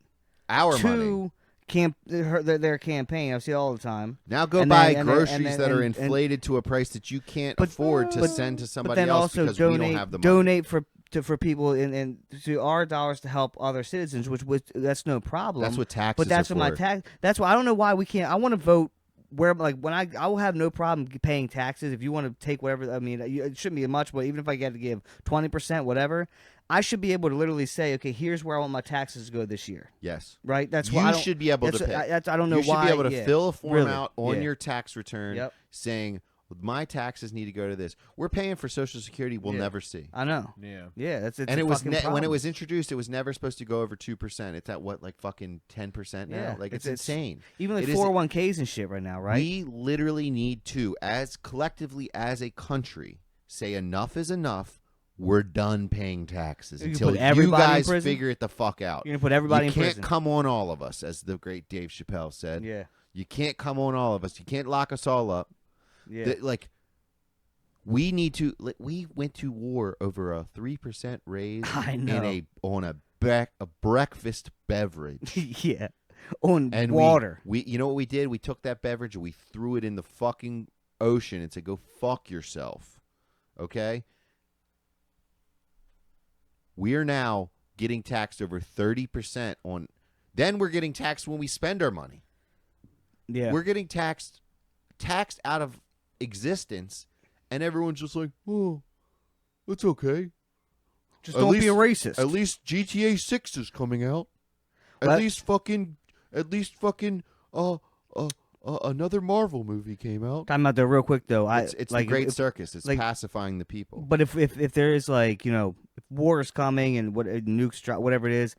Our money. to their campaign. I see it all the time. Now go and buy then- and then- groceries and then- that are and- inflated to a price that you can't But- afford to but- send to But somebody then else also because donate we don't have the money. donate for people and to our dollars to help other citizens, which that's no problem. That's what taxes But that's are what my for. tax. That's why I don't know why we can't. I want to vote where like when I will have no problem paying taxes if you want to take whatever. I mean, it shouldn't be much, but even if I get to give 20%, whatever, I should be able to literally say, okay, here's where I want my taxes to go this year. Yes. Right. That's why I You don't, should be able to that's- pay. I don't know You should why. be able to yeah, fill a form really, out on yeah. your tax return Yep. saying, my taxes need to go to this. We're paying for Social Security we'll Yeah. never see. I know. yeah. Yeah, it's And a it was fucking when it problem. was introduced, it was never supposed to go over 2%. It's at what, like fucking 10% now? Yeah, Like it's it's- insane. even like it is- 401ks and shit right now, right? We literally need to, as collectively as a country, say enough is enough. We're done paying taxes You can until put you everybody in guys prison? figure it the fuck out. You're gonna put everybody you in can't prison. come on all of us, as the great Dave Chappelle said. Yeah, You can't come on all of us. You can't lock us all up. yeah. Like, we need to. We went to war over a 3% raise I know. on a breakfast beverage. yeah, on And water. We you know what we did? We took that beverage and we threw it in the fucking ocean and said, "Go fuck yourself." Okay? We are now getting taxed over 30% on. Then we're getting taxed when we spend our money. Yeah, We're getting taxed out of existence, and everyone's just like, "Oh, it's okay. just at don't be least- a racist. At least GTA 6 is coming out. At What? least fucking another Marvel movie came out. Talking about that real quick though. It's like the great if, circus. It's like- pacifying the people. But if there is like if war is coming and what nukes drop, whatever it is,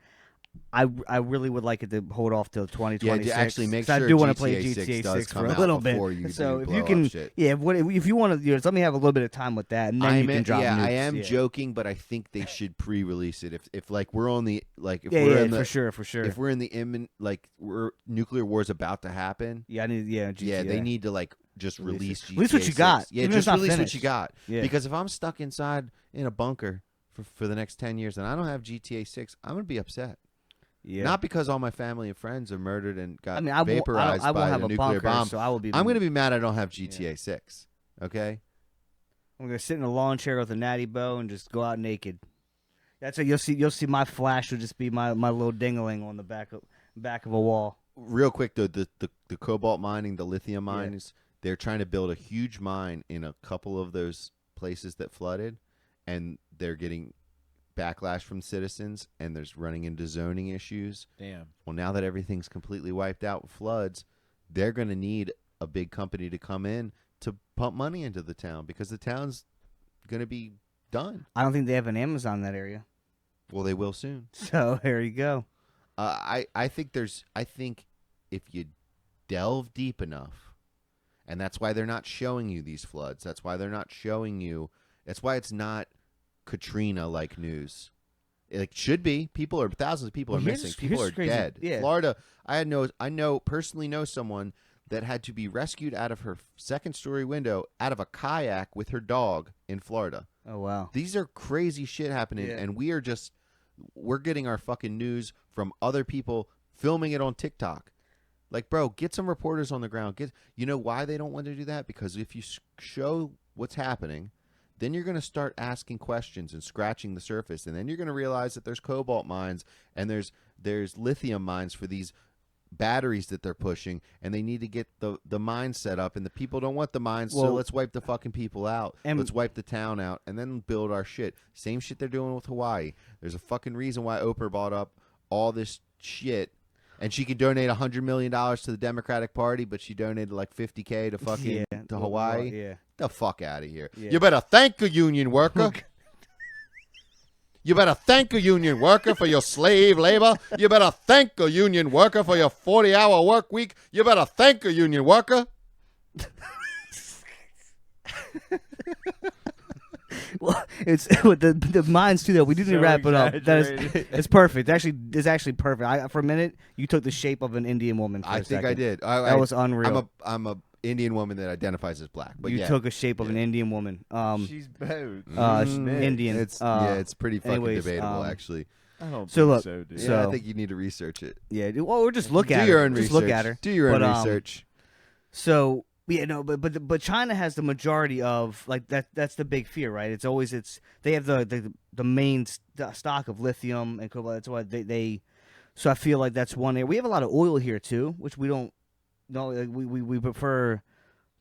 I really would like it to hold off till 2026. Yeah, actually make 'cause sure I do want to GTA play 6 GTA does 6 come for a out little before bit. you So do if blow you up can, shit. yeah, if you want to, let me have a little bit of time with that, and then you can drop nukes. I am yeah. joking, but I think they should pre-release it. If like we're on the like if Yeah, we're yeah, in the for sure. if we're in the imminent like we're nuclear war's about to happen. Yeah, I need GTA. Yeah, they need to like just release GTA Release what you 6. got. Yeah, Even if it's just not release what finished. you got. Yeah. Because if I'm stuck inside in a bunker for the next 10 years and I don't have GTA 6, I'm gonna be upset. Yeah. Not because all my family and friends are murdered and got I mean, I vaporized won't by have the a nuclear bunker, bomb. so I will be. I'm gonna be mad I don't have GTA 6. Okay. I'm gonna sit in a lawn chair with a natty bow and just go out naked. That's what you'll see. You'll see my flash will just be my little dingling on the back of a wall. Real quick though, the cobalt mining, the lithium mines, they're trying to build a huge mine in a couple of those places that flooded, and they're getting backlash from citizens, and there's running into zoning issues. Damn. Well, now that everything's completely wiped out with floods, they're going to need a big company to come in to pump money into the town because the town's going to be done. I don't think they have an Amazon in that area. Well, they will soon. So there you go. I think if you delve deep enough, and that's why they're not showing you these floods. That's why they're not showing you. That's why it's not Katrina-like news. It should be. Thousands of people are missing. People are crazy. dead. Yeah. Florida. I personally know someone that had to be rescued out of her second-story window out of a kayak with her dog in Florida. Oh wow. These are crazy shit happening, and we're getting our fucking news from other people filming it on TikTok. Like, bro, get some reporters on the ground. You know why they don't want to do that? Because if you show what's happening, then you're going to start asking questions and scratching the surface, and then you're going to realize that there's cobalt mines and there's lithium mines for these batteries that they're pushing, and they need to get the mines set up, and the people don't want the mines, so let's wipe the fucking people out. Let's wipe the town out, and then build our shit. Same shit they're doing with Hawaii. There's a fucking reason why Oprah bought up all this shit. And she could donate $100 million to the Democratic Party, but she donated like $50K to fucking to Hawaii. Yeah. The fuck out of here! Yeah. You better thank a union worker. You better thank a union worker for your slave labor. You better thank a union worker for your 40-hour work week. You better thank a union worker. Well, it's with the mines too. Though we do need to wrap it up. It's perfect. It's actually perfect. For a minute, you took the shape of an Indian woman. For I a think second. I did. That was unreal. I'm a Indian woman that identifies as black. But you took a shape of an Indian woman. She's both. Indian. It's pretty fucking anyways, debatable, actually. I don't So think look, so, dude. Yeah, I think you need to research it. Yeah. Well, or just look at her. Do your own just research. look at her. Do your own But, research. So yeah, no, but China has the majority of like that. That's the big fear, right? They have the main stock of lithium and cobalt. That's why they. So I feel like that's one area. We have a lot of oil here too, which we don't. No, like we prefer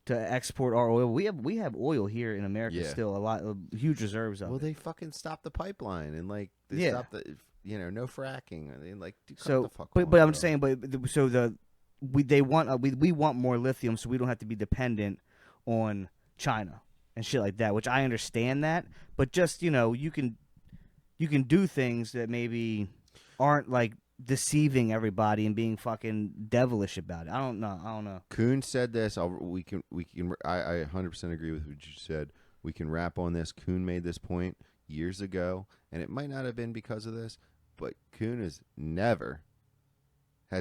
to export our oil. We have oil here in America still, a lot of huge reserves of. Well, it. they fucking stopped the pipeline and like they stopped the no fracking. And they like so the fuck but on, I'm bro. saying we want more lithium so we don't have to be dependent on China and shit like that, which I understand that, but just you can do things that maybe aren't like deceiving everybody and being fucking devilish about it. I don't know. Kuhn said this. I 100% agree with what you said. We can wrap on this. Kuhn made this point years ago, and it might not have been because of this, but Kuhn has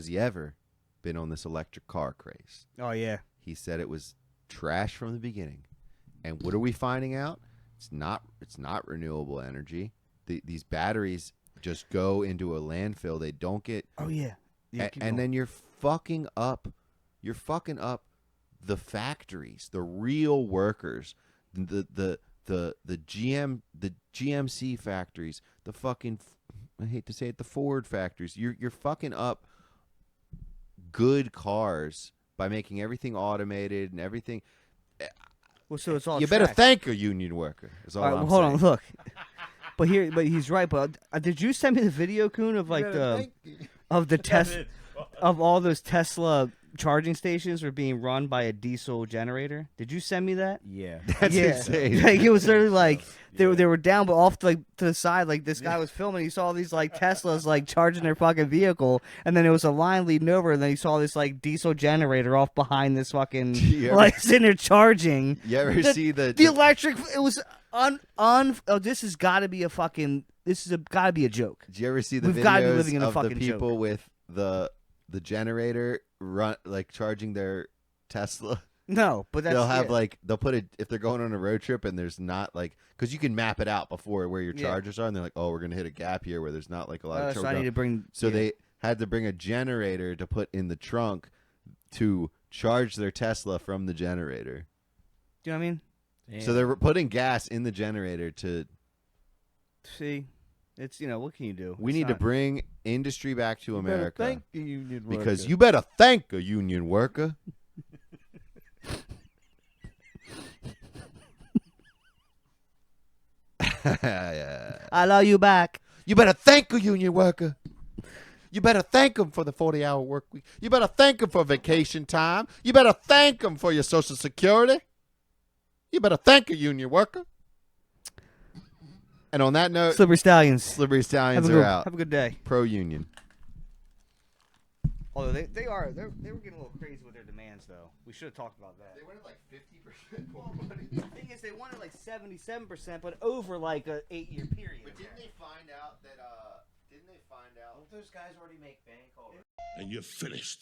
he ever been on this electric car craze? Oh yeah. He said it was trash from the beginning. And what are we finding out? It's not renewable energy. These batteries just go into a landfill. They don't get. Oh yeah. And then you're fucking up. You're fucking up the factories, the real workers, the GMC factories, the fucking, I hate to say it, the Ford factories. You're fucking up good cars by making everything automated and everything. Well, so it's all. You better thank a union worker. Is all right, I'm hold saying. on, look. But he's right. But did you send me the video, Kuhn, of like of the test of all those Tesla charging stations were being run by a diesel generator. Did you send me that? Yeah. That's Yeah. insane. Like it was literally like Yeah. they were down, but off like to the side. Like this guy was filming. He saw these like Teslas like charging their fucking vehicle, and then there was a line leading over, and then he saw this like diesel generator off behind this fucking You ever- like sitting there charging. You ever see the electric? It was oh, this has got to be a fucking. This is got to be a joke. Did you ever see the We've gotta be videos living in a of the fucking people joke. with the generator run like charging their Tesla? No, but that's They'll have yeah. like they'll put it if they're going on a road trip and there's not like because you can map it out before where your Yeah. chargers are and they're like, oh, we're gonna hit a gap here where there's not like a lot of So I charge. need to bring. So yeah. they had to bring a generator to put in the trunk to charge their Tesla from the generator. Do you know what I mean? So they're putting gas in the generator to. See, it's what can you do? We need to bring industry back to America. Thank you, union Because worker. you better thank a union worker. I love you back. You better thank a union worker. You better thank them for the 40-hour work week. You better thank them for vacation time. You better thank them for your Social Security. You better thank a union worker. And on that note, Slippery Stallions. Slippery Stallions Have a are good, out. have a good day. Pro-union. Although they were getting a little crazy with their demands though. We should have talked about that. They wanted like 50% more money. The thing is, they wanted like 77%, but over like a 8-year period. But didn't they find out that? Those guys already make bank already? And you're finished.